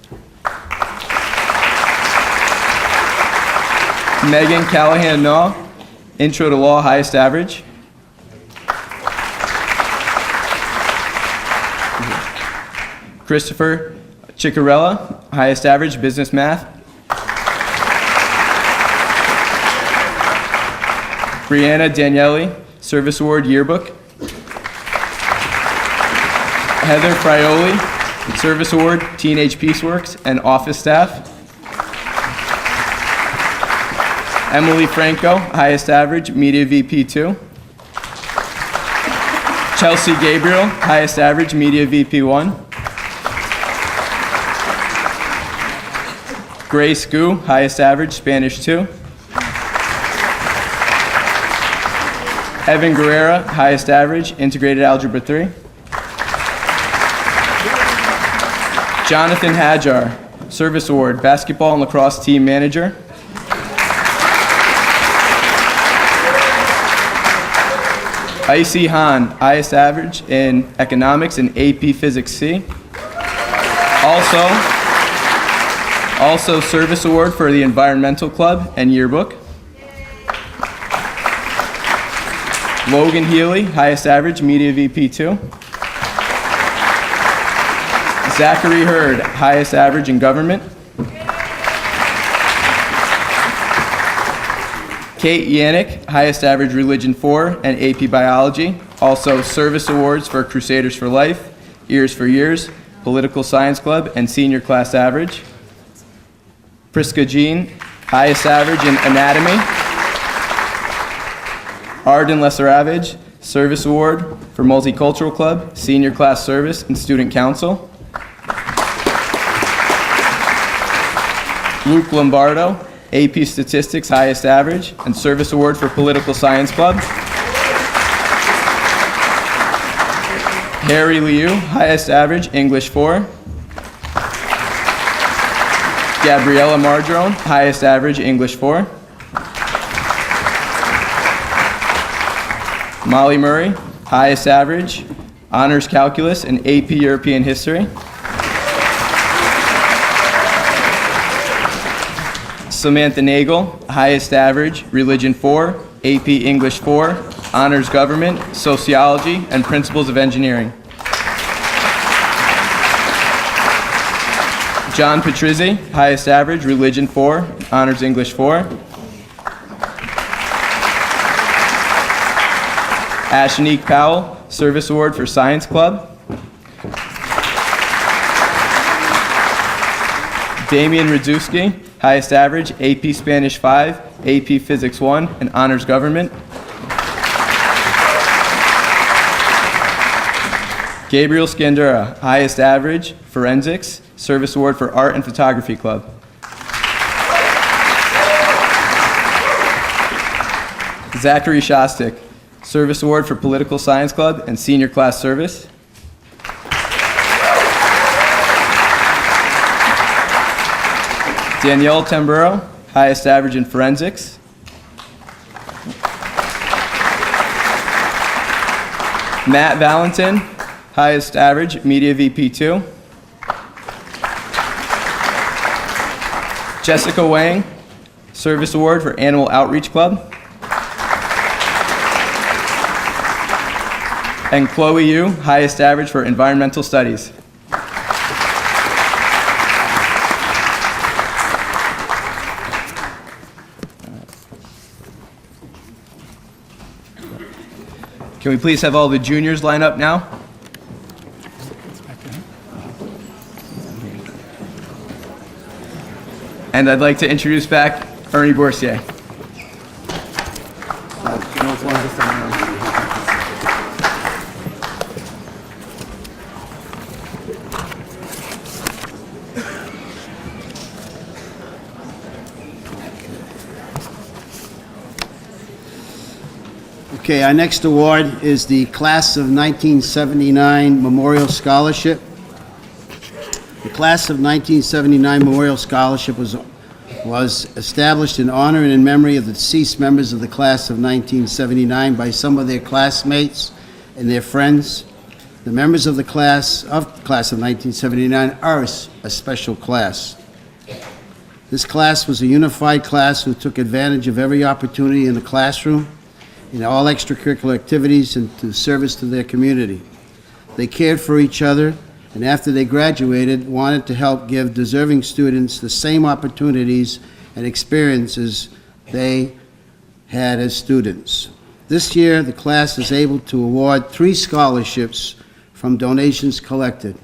Speaker 11: Megan Callahan-Naw, intro to law, highest average. Christopher Ciccarella, highest average, business math. Brianna Daniele, service award, yearbook. Heather Frioli, service award, Teenage Peaceworks and office staff. Emily Franco, highest average, Media VP2. Chelsea Gabriel, highest average, Media VP1. Grace Gu, highest average, Spanish 2. Evan Guerrera, highest average, Integrated Algebra 3. Jonathan Hajar, service award, basketball and lacrosse team manager. Icy Han, highest average in economics and AP Physics C. Also service award for the environmental club and yearbook. Logan Healy, highest average, Media VP2. Zachary Hurd, highest average in government. Kate Yannick, highest average Religion 4 and AP Biology. Also service awards for Crusaders for Life, Ears for Years, Political Science Club, and senior class average. Priska Jean, highest average in anatomy. Arden Lesaravage, service award for Multicultural Club, senior class service, and student council. Luke Lombardo, AP Statistics, highest average, and Service Award for Political Science Club. Harry Liu, highest average, English 4. Gabriella Margerone, highest average, English 4. Molly Murray, highest average, Honors Calculus and AP European History. Samantha Nagel, highest average, Religion 4, AP English 4, Honors Government, Sociology, and Principles of Engineering. John Patrizzi, highest average, Religion 4, Honors English 4. Ashanique Powell, Service Award for Science Club. Damian Radzewski, highest average, AP Spanish 5, AP Physics 1, and Honors Government. Gabriel Scandura, highest average, Forensics, Service Award for Art and Photography Club. Zachary Shostak, Service Award for Political Science Club and Senior Class Service. Danielle Tamburo, highest average in Forensics. Matt Valentin, highest average, Media VP 2. Jessica Wang, Service Award for Animal Outreach Club. And Chloe Yu, highest average for Environmental Studies. Can we please have all the juniors line up now? And I'd like to introduce back Ernie Boursier.
Speaker 10: Okay, our next award is the Class of 1979 Memorial Scholarship. The Class of 1979 Memorial Scholarship was established in honor and in memory of the deceased members of the Class of 1979 by some of their classmates and their friends. The members of the class of 1979 are a special class. This class was a unified class who took advantage of every opportunity in the classroom, in all extracurricular activities, and to service to their community. They cared for each other, and after they graduated, wanted to help give deserving students the same opportunities and experiences they had as students. This year, the class is able to award 3 scholarships from donations collected.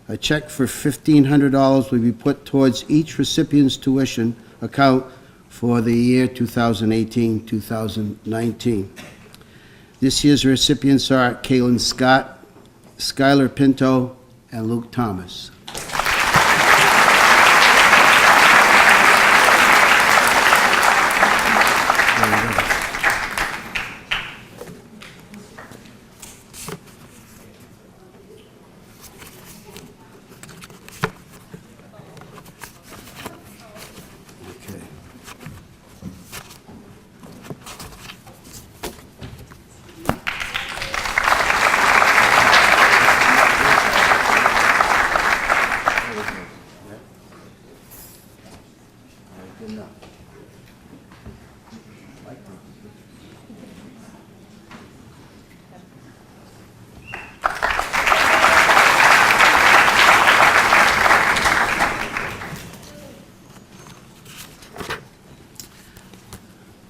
Speaker 10: A check for $1,500 will be put towards each recipient's tuition account for the year 2018-2019. This year's recipients are Kaylin Scott, Skylar Pinto, and Luke Thomas.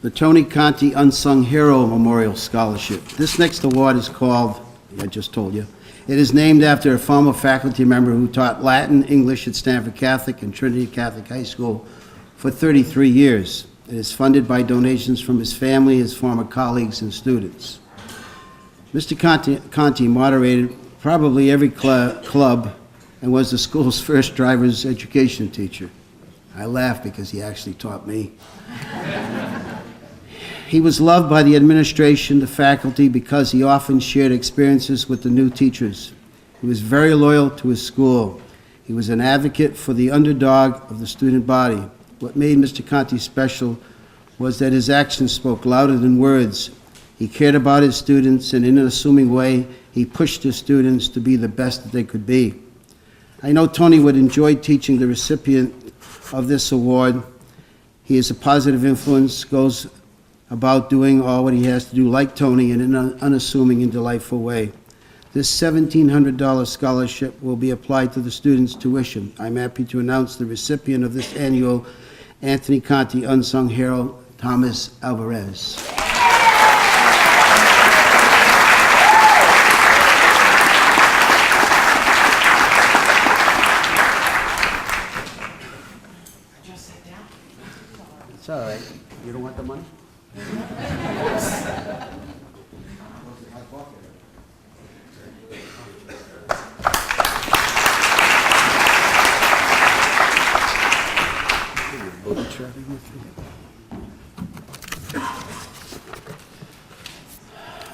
Speaker 10: The Tony Conti Unsung Hero Memorial Scholarship. This next award is called, I just told you, it is named after a former faculty member who taught Latin, English at Stanford Catholic and Trinity Catholic High School for 33 years. It is funded by donations from his family, his former colleagues, and students. Mr. Conti moderated probably every club and was the school's first driver's education teacher. I laugh because he actually taught me. He was loved by the administration, the faculty, because he often shared experiences with the new teachers. He was very loyal to his school. He was an advocate for the underdog of the student body. What made Mr. Conti special was that his actions spoke louder than words. He cared about his students, and in an assuming way, he pushed his students to be the best that they could be. I know Tony would enjoy teaching the recipient of this award. He is a positive influence, goes about doing all what he has to do like Tony in an unassuming and delightful way. This $1,700 scholarship will be applied to the students' tuition. I'm happy to announce the recipient of this annual Anthony Conti Unsung Hero, Thomas Alvarez. It's all right. You don't want the money?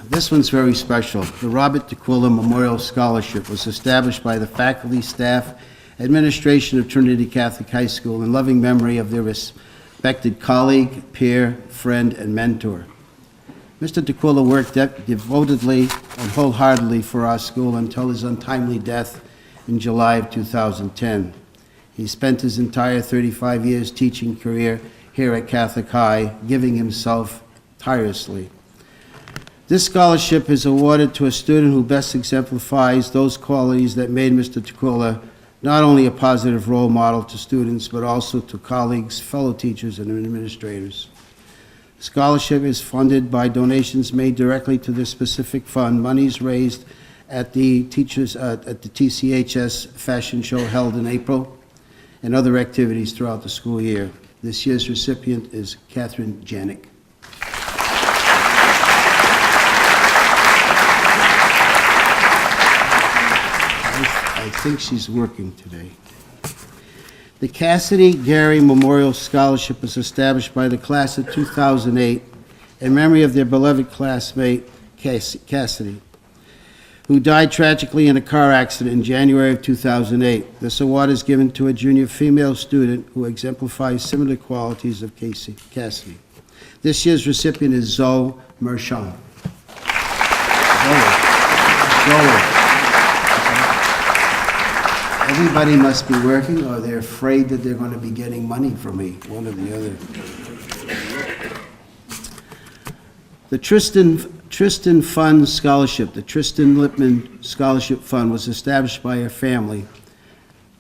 Speaker 10: This one's very special. The Robert DeQuilla Memorial Scholarship was established by the faculty, staff, administration of Trinity Catholic High School in loving memory of their respected colleague, peer, friend, and mentor. Mr. DeQuilla worked devotedly and wholeheartedly for our school until his untimely death in July of 2010. He spent his entire 35 years teaching career here at Catholic High, giving himself tirelessly. This scholarship is awarded to a student who best exemplifies those qualities that made Mr. DeQuilla not only a positive role model to students, but also to colleagues, fellow teachers, and administrators. The scholarship is funded by donations made directly to this specific fund, monies raised at the TCHS fashion show held in April, and other activities throughout the school year. This year's recipient is Catherine Janik. I think she's working today. The Cassidy Gary Memorial Scholarship was established by the class of 2008 in memory of their beloved classmate, Cassidy, who died tragically in a car accident in January of 2008. This award is given to a junior female student who exemplifies similar qualities of Cassidy. This year's recipient is Zoe Mershon. Zoe. Everybody must be working, or they're afraid that they're going to be getting money from me, one or the other. The Tristan Fund Scholarship, the Tristan Lippman Scholarship Fund, was established by her family.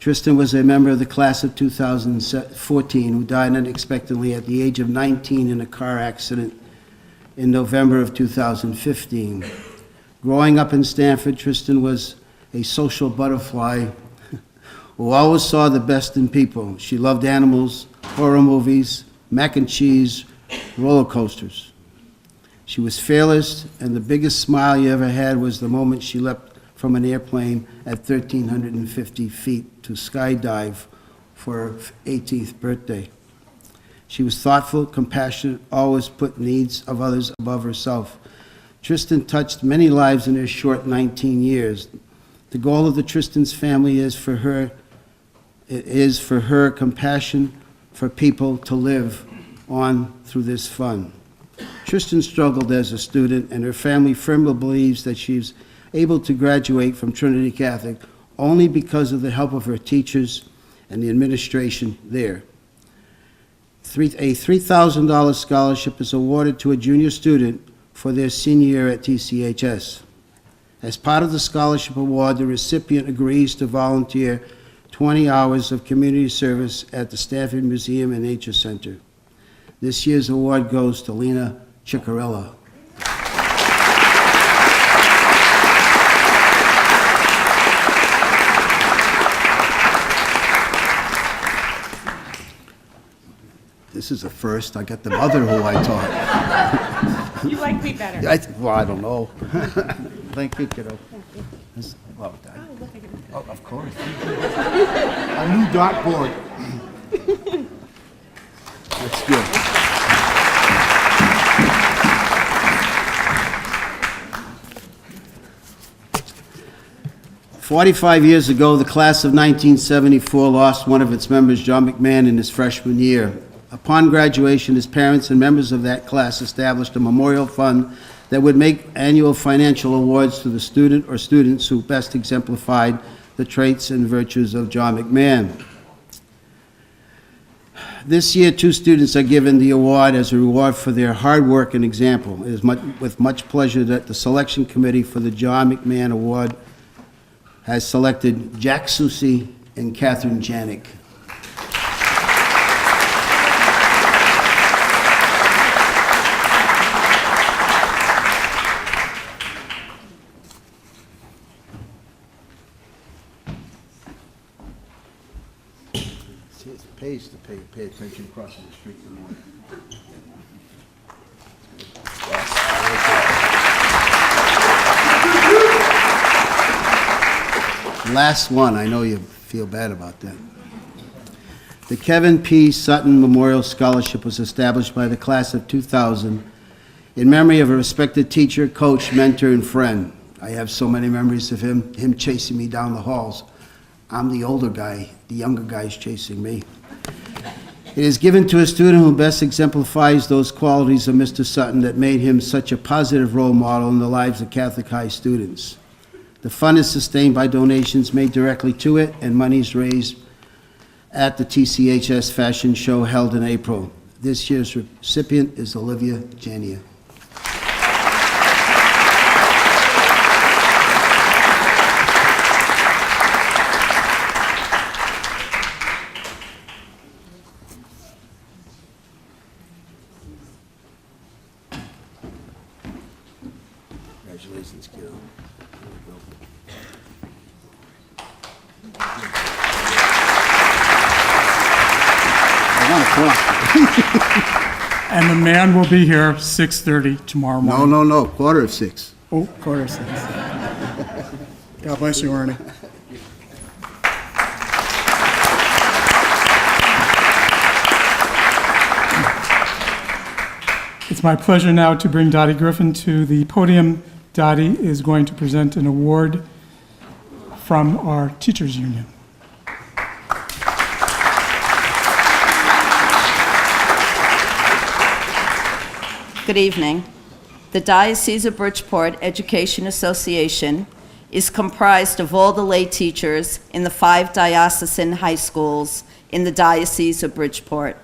Speaker 10: Tristan was a member of the class of 2014 who died unexpectedly at the age of 19 in a car accident in November of 2015. Growing up in Stanford, Tristan was a social butterfly who always saw the best in people. She loved animals, horror movies, mac and cheese, roller coasters. She was fearless, and the biggest smile you ever had was the moment she leapt from an airplane at 1,350 feet to skydive for her 18th birthday. She was thoughtful, compassionate, always put needs of others above herself. Tristan touched many lives in her short 19 years. The goal of the Tristan's family is for her compassion for people to live on through this fund. Tristan struggled as a student, and her family firmly believes that she's able to graduate from Trinity Catholic only because of the help of her teachers and the administration there. A $3,000 scholarship is awarded to a junior student for their senior year at TCHS. As part of the scholarship award, the recipient agrees to volunteer 20 hours of community service at the Stanford Museum and Nature Center. This year's award goes to Lena Ciccarella. This is a first. I got the mother who I taught.
Speaker 12: You like me better.
Speaker 10: Well, I don't know. Thank you, kiddo. Well done. Oh, of course. A new dartboard. That's good. "45 years ago, the class of 1974 lost one of its members, John McMahon, in his freshman year. Upon graduation, his parents and members of that class established a memorial fund that would make annual financial awards to the student or students who best exemplified the traits and virtues of John McMahon. This year, 2 students are given the award as a reward for their hard work and example. It is with much pleasure that the selection committee for the John McMahon Award has selected Jack Susi and Catherine Janik. See, it pays to pay attention crossing the street in the morning. Last one, I know you feel bad about that. The Kevin P. Sutton Memorial Scholarship was established by the class of 2000 in memory of a respected teacher, coach, mentor, and friend. I have so many memories of him chasing me down the halls. I'm the older guy, the younger guy's chasing me. It is given to a student who best exemplifies those qualities of Mr. Sutton that made him such a positive role model in the lives of Catholic high students. The fund is sustained by donations made directly to it and monies raised at the TCHS Fashion Show held in April. This year's recipient is Olivia Jania. Congratulations, kiddo.
Speaker 1: And the man will be here 6:30 tomorrow morning.
Speaker 10: No, 5:45.
Speaker 1: Oh, 5:45. God bless you, Ernie. It's my pleasure now to bring Dottie Griffin to the podium. Dottie is going to present an award from our teachers union.
Speaker 8: Good evening. The Diocese of Bridgeport Education Association is comprised of all the lay teachers in the 5 diocesan high schools in the Diocese of Bridgeport.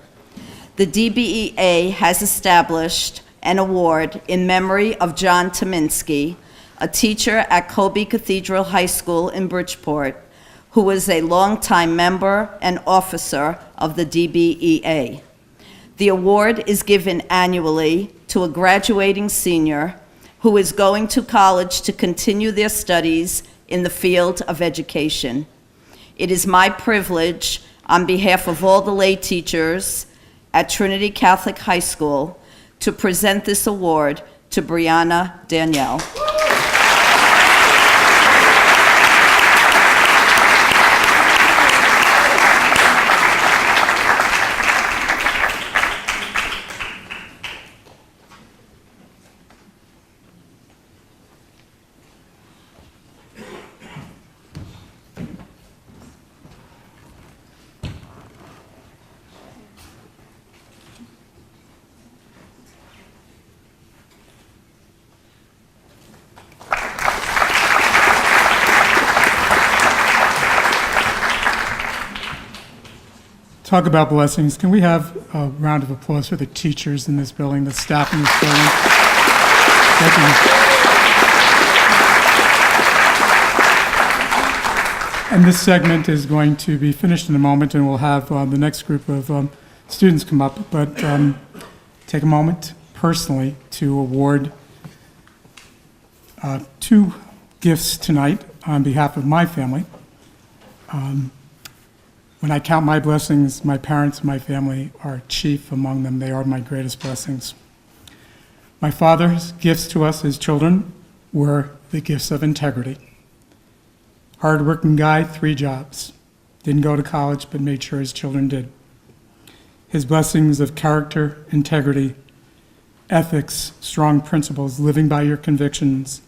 Speaker 8: The DBEA has established an award in memory of John Tominski, a teacher at Colby Cathedral High School in Bridgeport, who was a longtime member and officer of the DBEA. The award is given annually to a graduating senior who is going to college to continue their studies in the field of education. It is my privilege, on behalf of all the lay teachers at Trinity Catholic High School, to present this award to Brianna Danielle.
Speaker 1: Talk about blessings. Can we have a round of applause for the teachers in this building, the staff in this building? Thank you. And this segment is going to be finished in a moment, and we'll have the next group of students come up. But take a moment personally to award 2 gifts tonight on behalf of my family. When I count my blessings, my parents and my family are chief among them. They are my greatest blessings. My father's gifts to us as children were the gifts of integrity. Hard-working guy, 3 jobs. Didn't go to college, but made sure his children did. his blessings of character, integrity, ethics, strong principles, living by your convictions,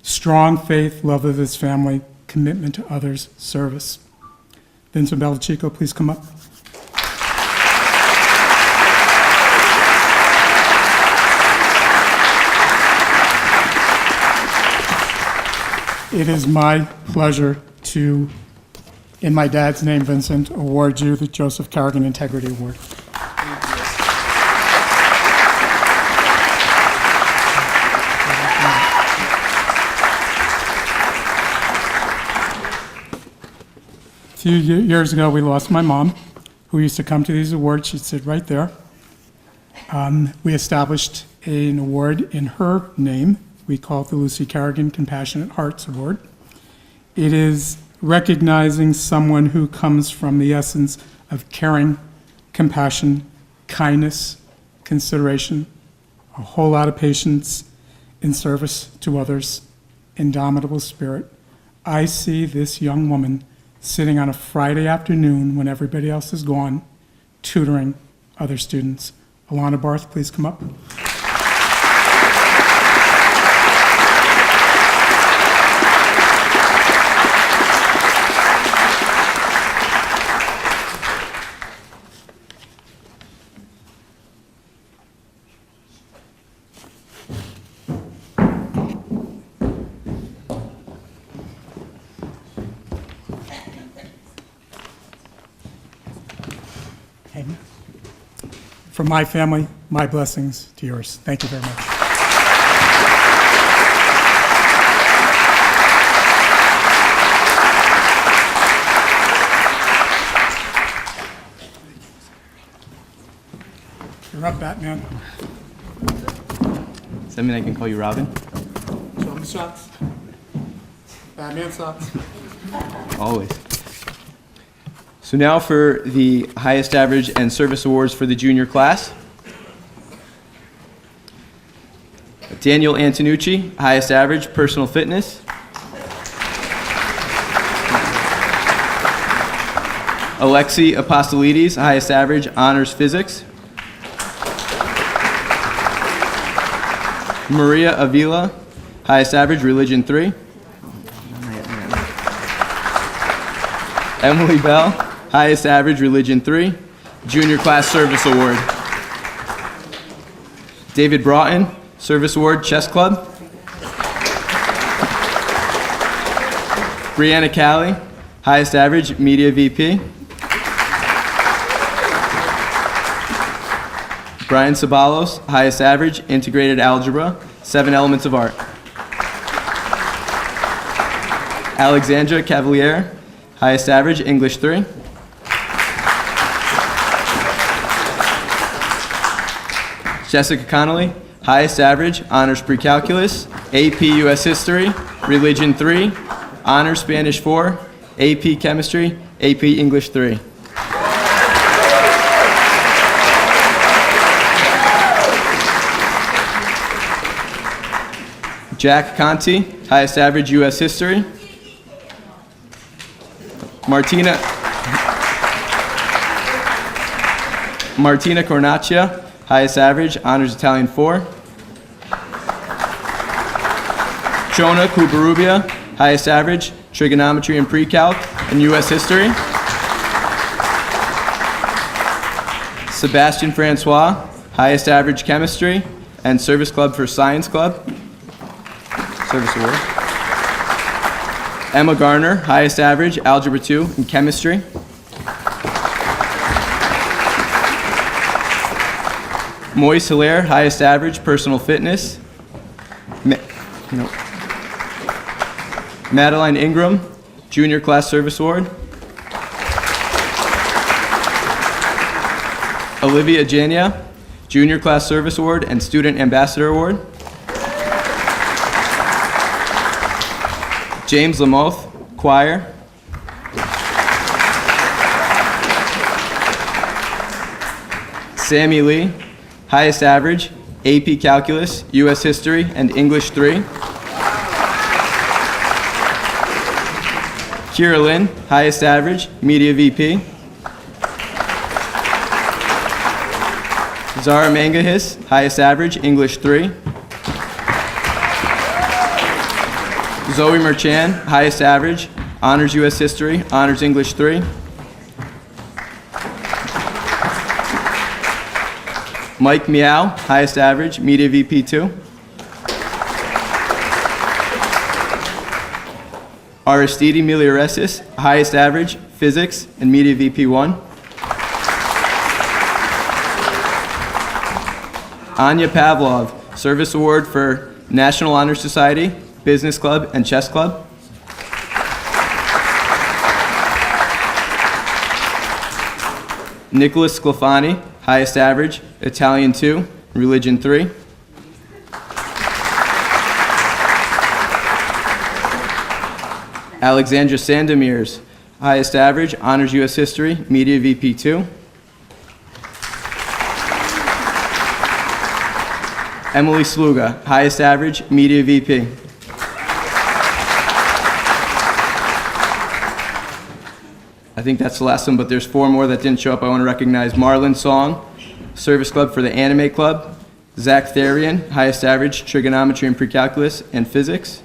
Speaker 1: strong faith, love of his family, commitment to others, service. Vincent Belichico, please come up. It is my pleasure to, in my dad's name, Vincent, award you the Joseph Carrigan Integrity Award. A few years ago, we lost my mom, who used to come to these awards. She'd sit right there. We established an award in her name. We call it the Lucy Carrigan Compassionate Hearts Award. It is recognizing someone who comes from the essence of caring, compassion, kindness, consideration, a whole lot of patience in service to others, indomitable spirit. I see this young woman sitting on a Friday afternoon when everybody else is gone, tutoring other students. Alana Barth, please come up. From my family, my blessings to yours. Thank you very much. You're up, Batman.
Speaker 11: Does that mean I can call you Robin?
Speaker 1: Show me shots. Batman socks.
Speaker 11: Always. So now for the highest average and service awards for the junior class. Daniel Antonucci, highest average, personal fitness. Alexi Apostolides, highest average, honors physics. Maria Avila, highest average, religion 3. Emily Bell, highest average, religion 3, junior class service award. David Broughton, service award, chess club. Brianna Callie, highest average, media VP. Brian Sabalos, highest average, integrated algebra, 7 elements of art. Alexandra Cavalier, highest average, English 3. Jessica Connolly, highest average, honors pre-calculus, AP US History, Religion 3, honors Spanish 4, AP Chemistry, AP English 3. Jack Conti, highest average, US History. Martina Cornacchia, highest average, honors Italian 4. Shona Kubarubia, highest average, trigonometry and pre-calc and US history. Sebastian Francois, highest average, chemistry and service club for science club. Service award. Emma Garner, highest average, algebra 2 and chemistry. Moise Hilaire, highest average, personal fitness. Madeline Ingram, junior class service award. Olivia Jania, junior class service award and student ambassador award. James Lamoth, choir. Sammy Lee, highest average, AP Calculus, US History, and English 3. Kira Lynn, highest average, Media VP. Zara Mangahis, highest average, English 3. Zoe Merchan, highest average, honors U.S. History, honors English 3. Mike Meow, highest average, Media VP 2. Aristide Milioresis, highest average, Physics and Media VP 1. Anya Pavlov, Service Award for National Honor Society, Business Club, and Chess Club. Nicholas Sclafani, highest average, Italian 2, Religion 3. Alexandra Sandomirs, highest average, Honors U.S. History, Media VP 2. Emily Sluga, highest average, Media VP. I think that's the last one, but there's 4 more that didn't show up. I want to recognize Marlon Song, Service Club for the Anime Club. Zach Therian, highest average, Trigonometry and Precalculus and Physics.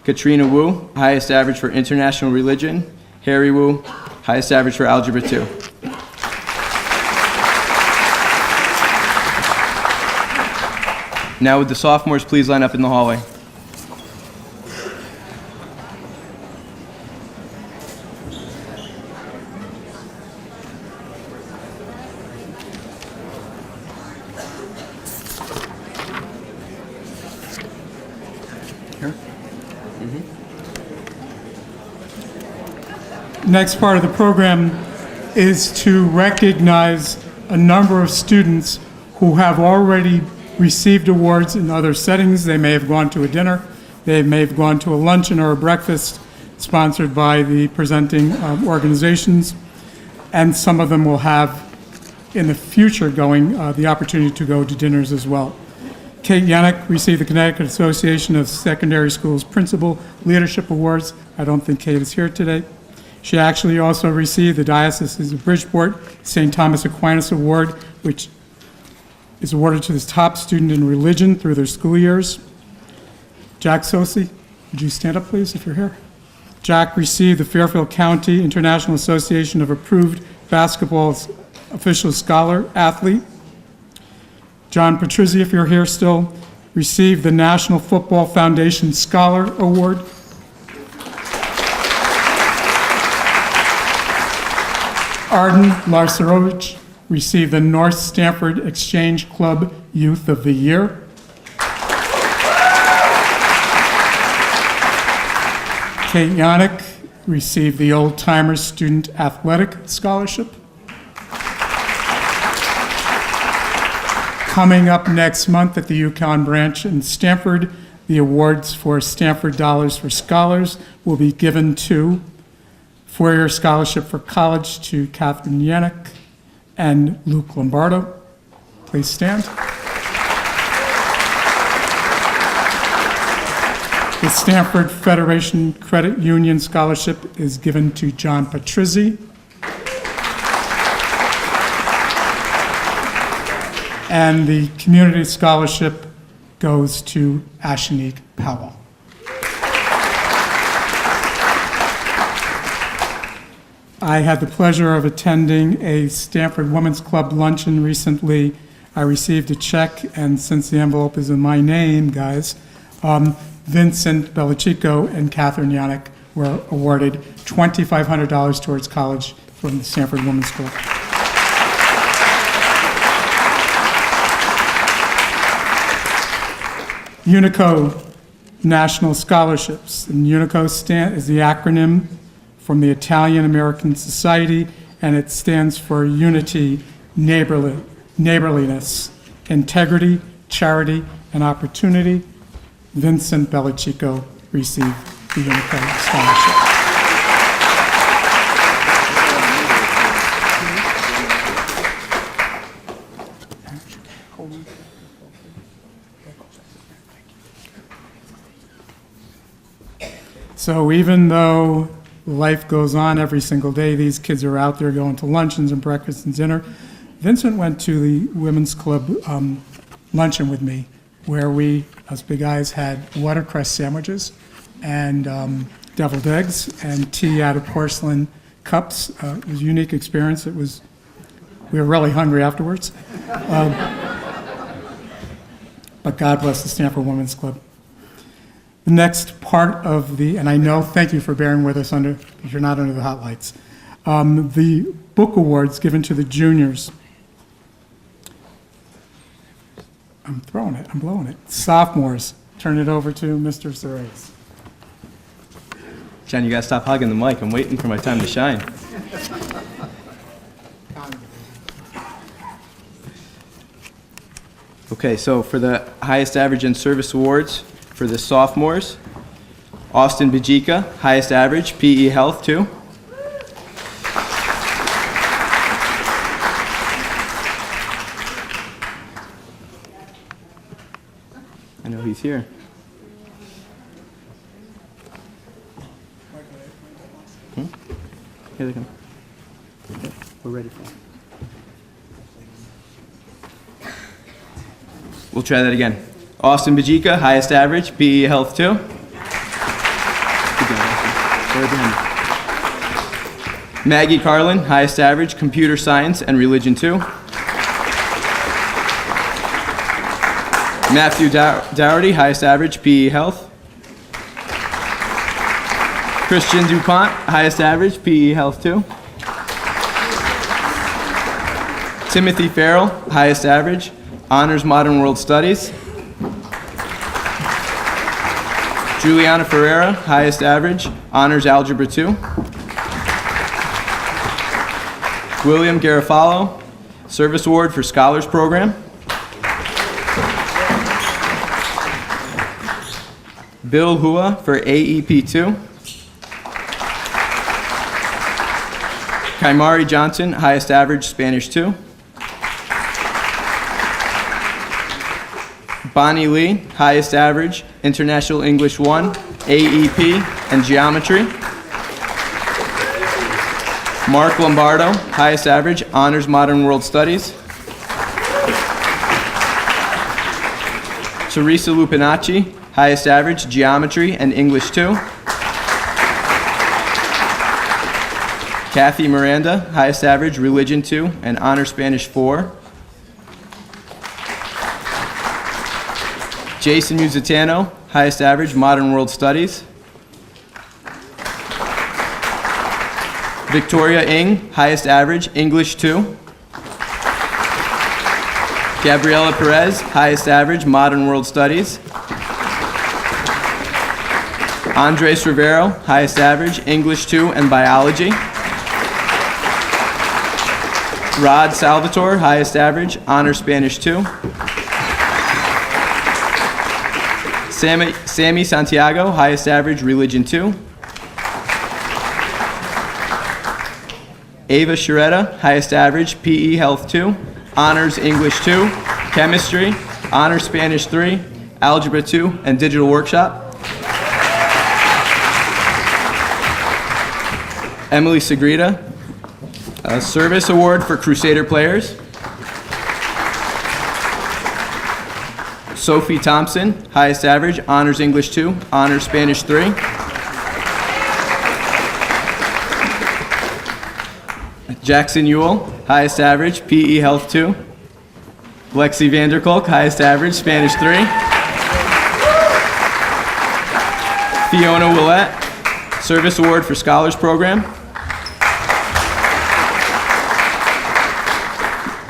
Speaker 11: Katrina Wu, highest average for International Religion. Harry Wu, highest average for Algebra 2. Now would the sophomores please line up in the hallway.
Speaker 1: Next part of the program is to recognize a number of students who have already received awards in other settings. They may have gone to a dinner, they may have gone to a luncheon or a breakfast sponsored by the presenting organizations, and some of them will have in the future going the opportunity to go to dinners as well. Kate Yannick received the Connecticut Association of Secondary Schools Principal Leadership Awards. I don't think Kate is here today. She actually also received the Diocese of Bridgeport St. Thomas Aquinas Award, which is awarded to the top student in religion through their school years. Jack Sosi, would you stand up, please, if you're here? Jack received the Fairfield County International Association of Approved Basketball Official Scholar Athlete. John Patrizzi, if you're here still, received the National Football Foundation Scholar Award. Arden Larsarovich received the North Stamford Exchange Club Youth of the Year. Kate Yannick received the Old Timers Student Athletic Scholarship. Coming up next month at the Yukon branch in Stamford, the awards for Stamford Dollars for Scholars will be given to four-year scholarship for college to Catherine Yannick and Luke Lombardo. Please stand. The Stanford Federation Credit Union Scholarship is given to John Patrizzi. And the Community Scholarship goes to Ashanique Powell. I had the pleasure of attending a Stanford Women's Club luncheon recently. I received a check, and since the envelope is in my name, guys, Vincent Belichico and Catherine Yannick were awarded $2,500 towards college from the Stanford Women's Club. UNICO National Scholarships. And UNICO is the acronym from the Italian American Society, and it stands for Unity, Neighborliness, Integrity, Charity, and Opportunity. Vincent Belichico received the UNICO Scholarship. So even though life goes on every single day, these kids are out there going to luncheons and breakfasts and dinner, Vincent went to the Women's Club luncheon with me, where we, us big guys, had watercress sandwiches and deviled eggs and tea out of porcelain cups. It was a unique experience. We were really hungry afterwards. But God bless the Stanford Women's Club. The next part of and I know, thank you for bearing with us if you're not under the hot lights. The book awards given to the juniors. I'm blowing it. Sophomores, turn it over to Mr. Ceres.
Speaker 11: John, you gotta stop hugging the mic. I'm waiting for my time to shine. Okay, so for the highest average in service awards for the sophomores, Austin Bajika, highest average, PE Health 2. I know he's here. Here they come. Okay, we're ready for them. We'll try that again. Austin Bajika, highest average, PE Health 2. Good job, Austin. Right behind you. Maggie Carlin, highest average, Computer Science and Religion 2. Matthew Dougherty, highest average, PE Health. Christian DuPont, highest average, PE Health 2. Timothy Farrell, highest average, Honors Modern World Studies. Juliana Ferreira, highest average, Honors Algebra 2. William Garofalo, Service Award for Scholars Program. Bill Hua for AEP 2. Kaimari Johnson, highest average, Spanish 2. Bonnie Lee, highest average, International English 1, AEP, and Geometry. Mark Lombardo, highest average, Honors Modern World Studies. Teresa Lupinacci, highest average, Geometry and English 2. Kathy Miranda, highest average, Religion 2 and Honor Spanish 4. Jason Musitano, highest average, Modern World Studies. Victoria Ng, highest average, English 2. Gabriela Perez, highest average, Modern World Studies. Andres Rivero, highest average, English 2 and Biology. Rod Salvatore, highest average, Honor Spanish 2. Sammy Santiago, highest average, Religion 2. Ava Sharetta, highest average, PE Health 2, Honors English 2, Chemistry, Honors Spanish 3, Algebra 2, and Digital Workshop. Emily Segreta, a Service Award for Crusader Players. Sophie Thompson, highest average, Honors English 2, Honors Spanish 3. Jackson Ewell, highest average, PE Health 2. Lexi Vanderkolk, highest average, Spanish 3. Fiona Willett, Service Award for Scholars Program.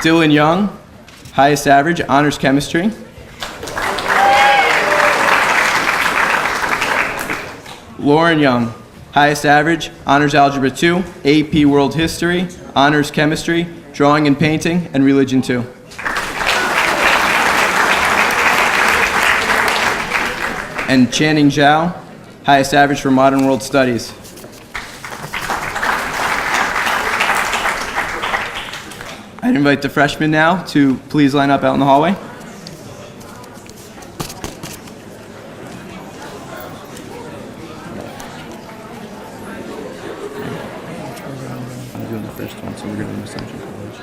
Speaker 11: Dylan Young, highest average, Honors Chemistry. Lauren Young, highest average, Honors Algebra 2, AP World History, Honors Chemistry, Drawing and Painting, and Religion 2. And Channing Zhao, highest average for Modern World Studies. I'd invite the freshmen now to please line up out in the hallway. I'm doing the first one, so we're going to do Assumption College.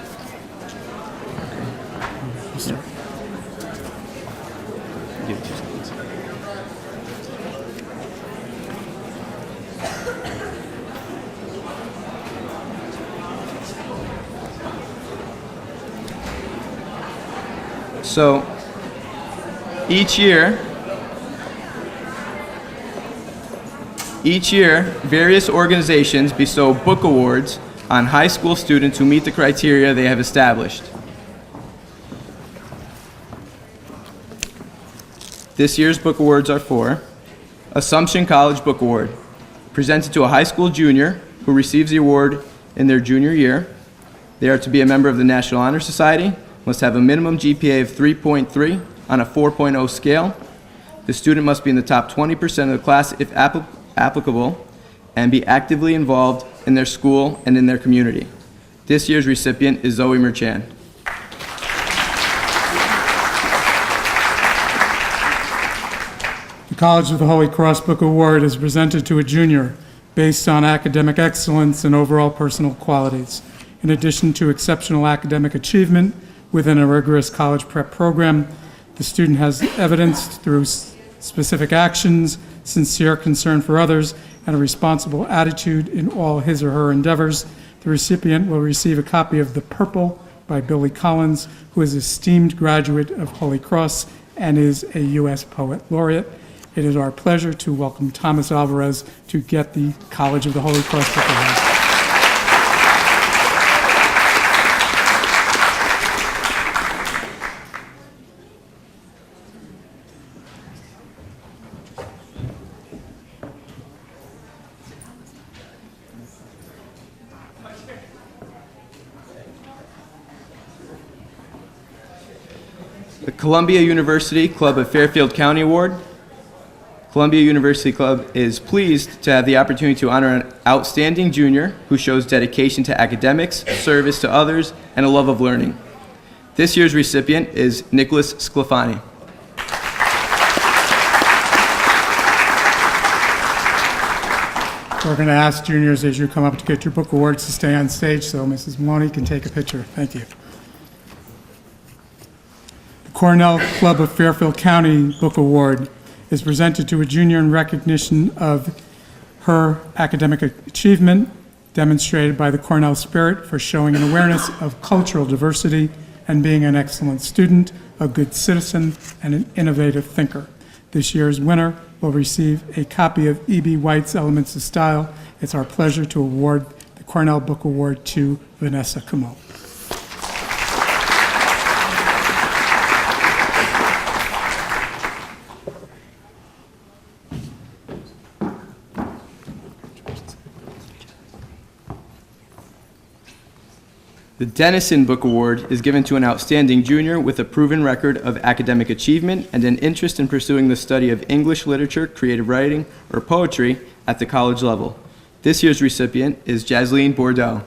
Speaker 11: So each year, various organizations bestow book awards on high school students who meet the criteria they have established. This year's book awards are for Assumption College Book Award, presented to a high school junior who receives the award in their junior year. They are to be a member of the National Honor Society, must have a minimum GPA of 3.3 on a 4.0 scale. The student must be in the top 20% of the class if applicable, and be actively involved in their school and in their community. This year's recipient is Zoe Merchan.
Speaker 1: The College of the Holy Cross Book Award is presented to a junior based on academic excellence and overall personal qualities. In addition to exceptional academic achievement within a rigorous college prep program, the student has evidenced through specific actions, sincere concern for others, and a responsible attitude in all his or her endeavors. The recipient will receive a copy of The Purple by Billy Collins, who is an esteemed graduate of Holy Cross and is a U.S. Poet Laureate. It is our pleasure to welcome Thomas Alvarez to get the College of the Holy Cross Book Award.
Speaker 11: The Columbia University Club of Fairfield County Award. Columbia University Club is pleased to have the opportunity to honor an outstanding junior who shows dedication to academics, service to others, and a love of learning. This year's recipient is Nicholas Sclafani.
Speaker 1: We're going to ask juniors as you come up to get your book awards to stay on stage so Mrs. Maloney can take a picture. Thank you. The Cornell Club of Fairfield County Book Award is presented to a junior in recognition of her academic achievement demonstrated by the Cornell Spirit for showing an awareness of cultural diversity and being an excellent student, a good citizen, and an innovative thinker. This year's winner will receive a copy of E.B. White's Elements of Style. It's our pleasure to award the Cornell Book Award to Vanessa Camo.
Speaker 11: The Dennison Book Award is given to an outstanding junior with a proven record of academic achievement and an interest in pursuing the study of English literature, creative writing, or poetry at the college level. This year's recipient is Jasleen Bordeaux.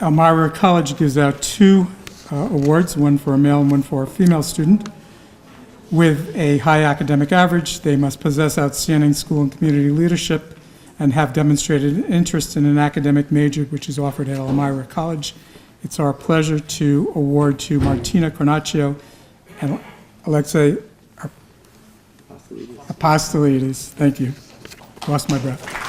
Speaker 1: Elmira College gives out two awards, one for a male and one for a female student. With a high academic average, they must possess outstanding school and community leadership and have demonstrated an interest in an academic major which is offered at Elmira College. It's our pleasure to award to Martina Cornacchio and Alexei Apostolides. Thank you. Lost my breath.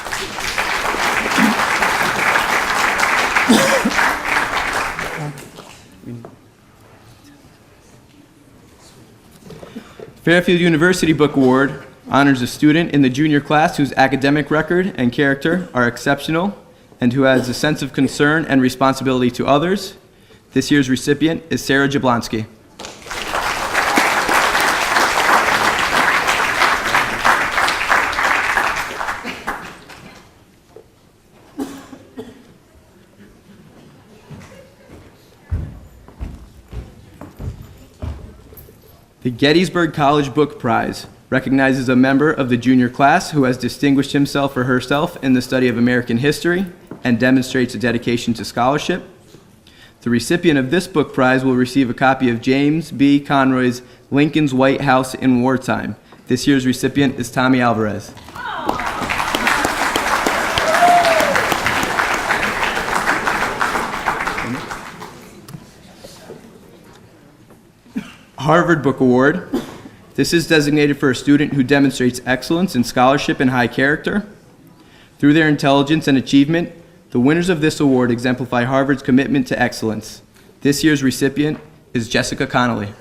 Speaker 11: Fairfield University Book Award honors a student in the junior class whose academic record and character are exceptional and who has a sense of concern and responsibility to others. This year's recipient is Sarah Jablonski. The Gettysburg College Book Prize recognizes a member of the junior class who has distinguished himself or herself in the study of American history and demonstrates a dedication to scholarship. The recipient of this book prize will receive a copy of James B. Conroy's Lincoln's White House in Wartime. This year's recipient is Tommy Alvarez. Harvard Book Award. This is designated for a student who demonstrates excellence in scholarship and high character. Through their intelligence and achievement, the winners of this award exemplify Harvard's commitment to excellence. This year's recipient is Jessica Connolly.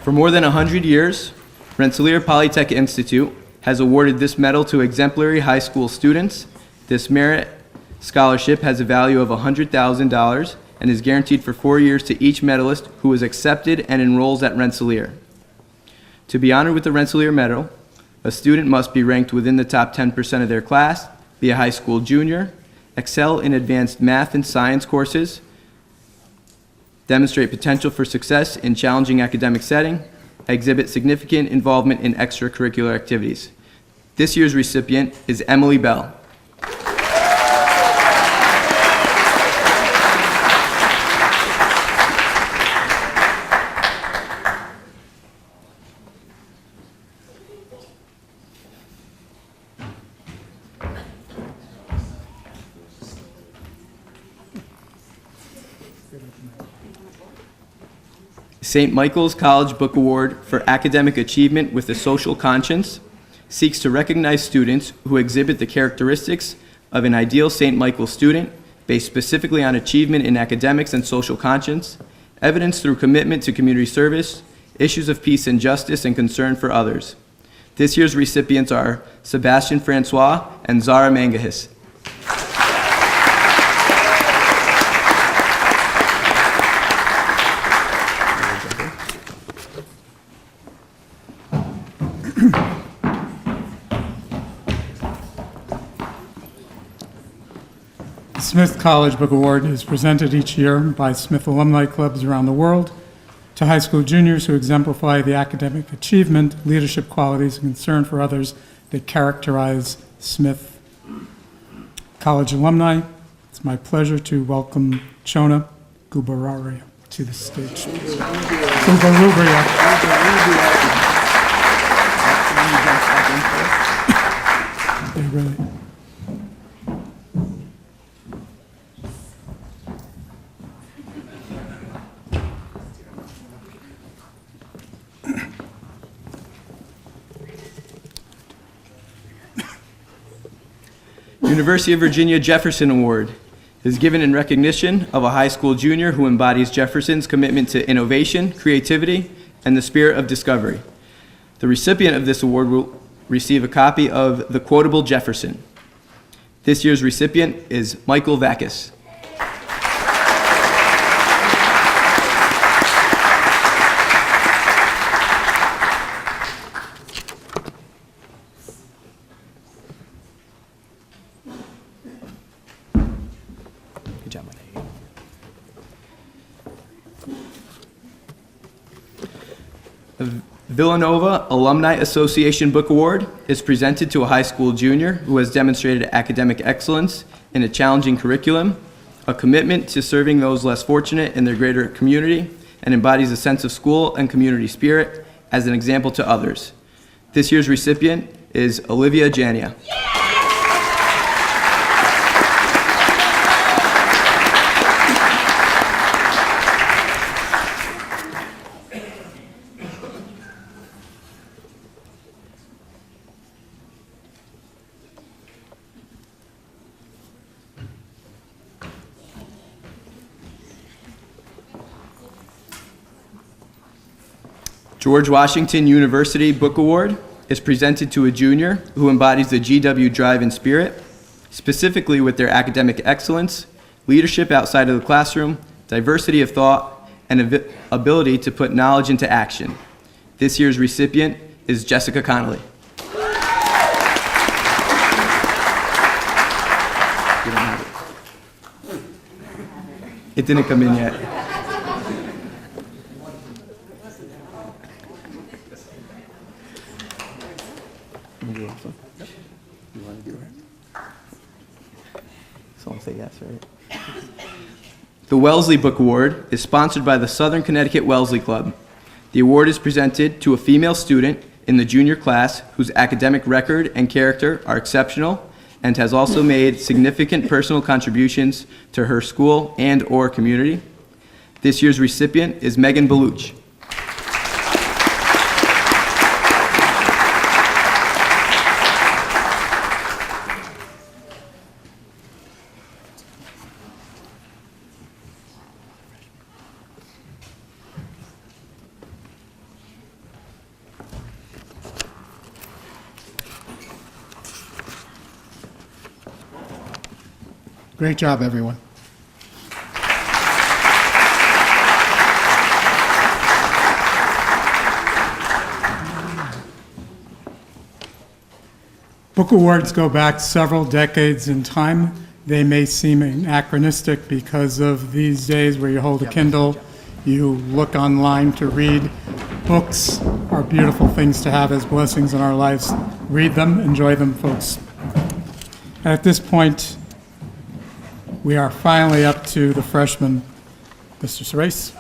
Speaker 11: For more than 100 years, Rensselaer Polytech Institute has awarded this medal to exemplary high school students. This merit scholarship has a value of $100,000 and is guaranteed for 4 years to each medalist who is accepted and enrolls at Rensselaer. To be honored with the Rensselaer Medal, a student must be ranked within the top 10% of their class, be a high school junior, excel in advanced math and science courses, demonstrate potential for success in challenging academic setting, exhibit significant involvement in extracurricular activities. This year's recipient is Emily Bell. St. Michael's College Book Award for Academic Achievement with a Social Conscience seeks to recognize students who exhibit the characteristics of an ideal St. Michael student based specifically on achievement in academics and social conscience, evidence through commitment to community service, issues of peace and justice, and concern for others. This year's recipients are Sebastian Francois and Zara Mangahis.
Speaker 1: The Smith College Book Award is presented each year by Smith alumni clubs around the world to high school juniors who exemplify the academic achievement, leadership qualities, and concern for others that characterize Smith College alumni. It's my pleasure to welcome Chona Gubararia to the stage. Gubarubria. Yeah, really.
Speaker 11: University of Virginia Jefferson Award is given in recognition of a high school junior who embodies Jefferson's commitment to innovation, creativity, and the spirit of discovery. The recipient of this award will receive a copy of The Quotable Jefferson. This year's recipient is Michael Vakis. Good job, Mike. The Villanova Alumni Association Book Award is presented to a high school junior who has demonstrated academic excellence in a challenging curriculum, a commitment to serving those less fortunate in their greater community, and embodies a sense of school and community spirit as an example to others. This year's recipient is Olivia Jania. George Washington University Book Award is presented to a junior who embodies the GW drive and spirit, specifically with their academic excellence, leadership outside of the classroom, diversity of thought, and ability to put knowledge into action. This year's recipient is Jessica Connolly. It didn't come in yet. You want to do it? Someone say yes, right? The Wellesley Book Award is sponsored by the Southern Connecticut Wellesley Club. The award is presented to a female student in the junior class whose academic record and character are exceptional and has also made significant personal contributions to her school and/or community. This year's recipient is Megan Baluch.
Speaker 1: Great job, everyone. Book awards go back several decades in time. They may seem anachronistic because of these days where you hold a Kindle, you look online to read. Books are beautiful things to have as blessings in our lives. Read them, enjoy them, folks. At this point, we are finally up to the freshman, Mr. Serace.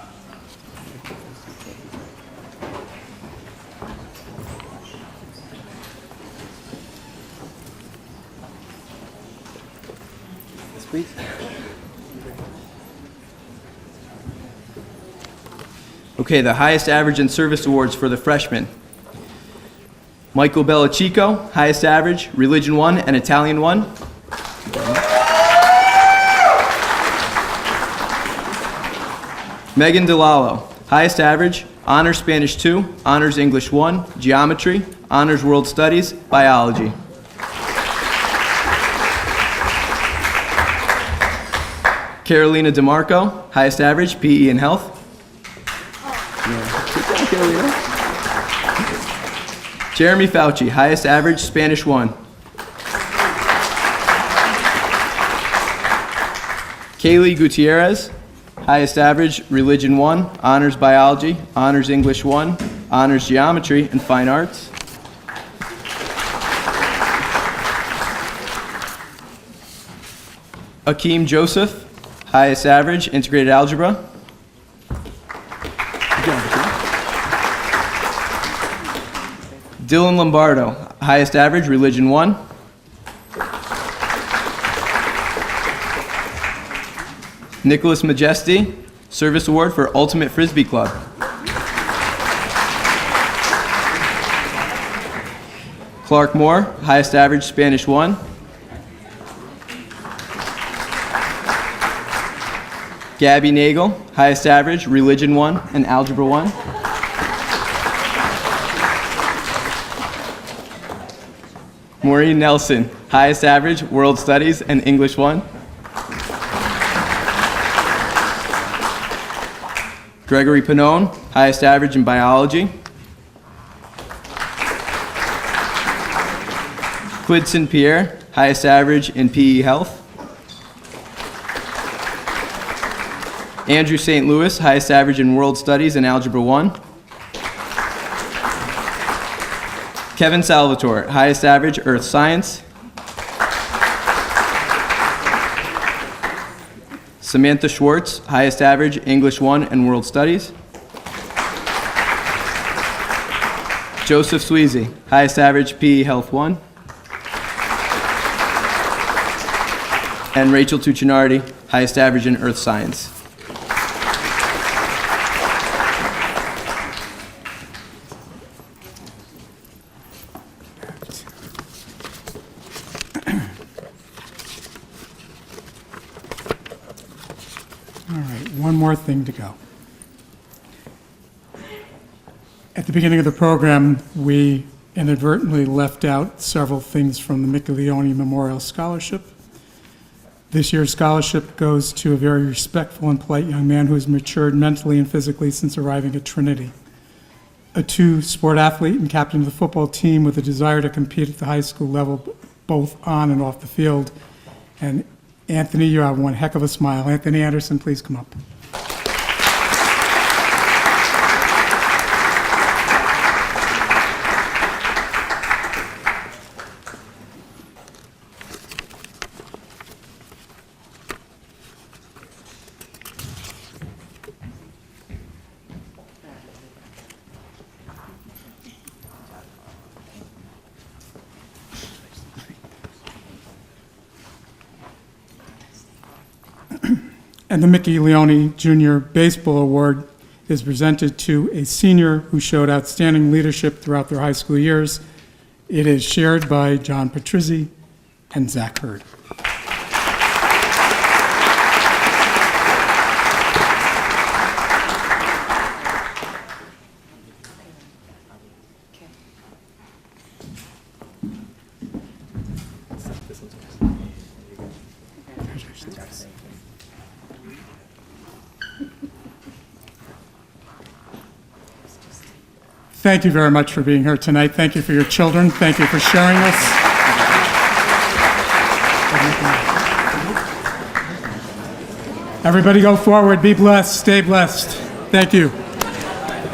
Speaker 11: Yes, please. Okay, the highest average and service awards for the freshmen. Michael Bellachico, highest average, Religion 1 and Italian 1. Megan DeLallo, highest average, Honors Spanish 2, Honors English 1, Geometry, Honors World Studies, Biology. Carolina DeMarco, highest average, PE and Health. Jeremy Fauci, highest average, Spanish 1. Kaylee Gutierrez, highest average, Religion 1, Honors Biology, Honors English 1, Honors Geometry, and Fine Arts. Akeem Joseph, highest average, Integrated Algebra. Dylan Lombardo, highest average, Religion 1. Nicholas Majesti, Service Award for Ultimate Frisbee Club. Clark Moore, highest average, Spanish 1. Gabby Nagel, highest average, Religion 1 and Algebra 1. Maureen Nelson, highest average, World Studies and English 1. Gregory Panone, highest average in Biology. Quidson Pierre, highest average in PE Health. Andrew St. Louis, highest average in World Studies and Algebra 1. Kevin Salvatore, highest average, Earth Science. Samantha Schwartz, highest average, English 1 and World Studies. Joseph Sweezy, highest average, PE Health 1. And Rachel Tuccinardi, highest average in Earth Science.
Speaker 1: One more thing to go. At the beginning of the program, we inadvertently left out several things from the Michelioni Memorial Scholarship. This year's scholarship goes to a very respectful and polite young man who has matured mentally and physically since arriving at Trinity. A two-sport athlete and captain of the football team with a desire to compete at the high school level, both on and off the field. And Anthony, you have one heck of a smile. Anthony Anderson, please come up. And the Mickey Leone Jr. Baseball Award is presented to a senior who showed outstanding leadership throughout their high school years. It is shared by John Patrizzi and Zach Hurd. Thank you very much for being here tonight. Thank you for your children. Thank you for sharing us. Everybody go forward. Be blessed. Stay blessed. Thank you.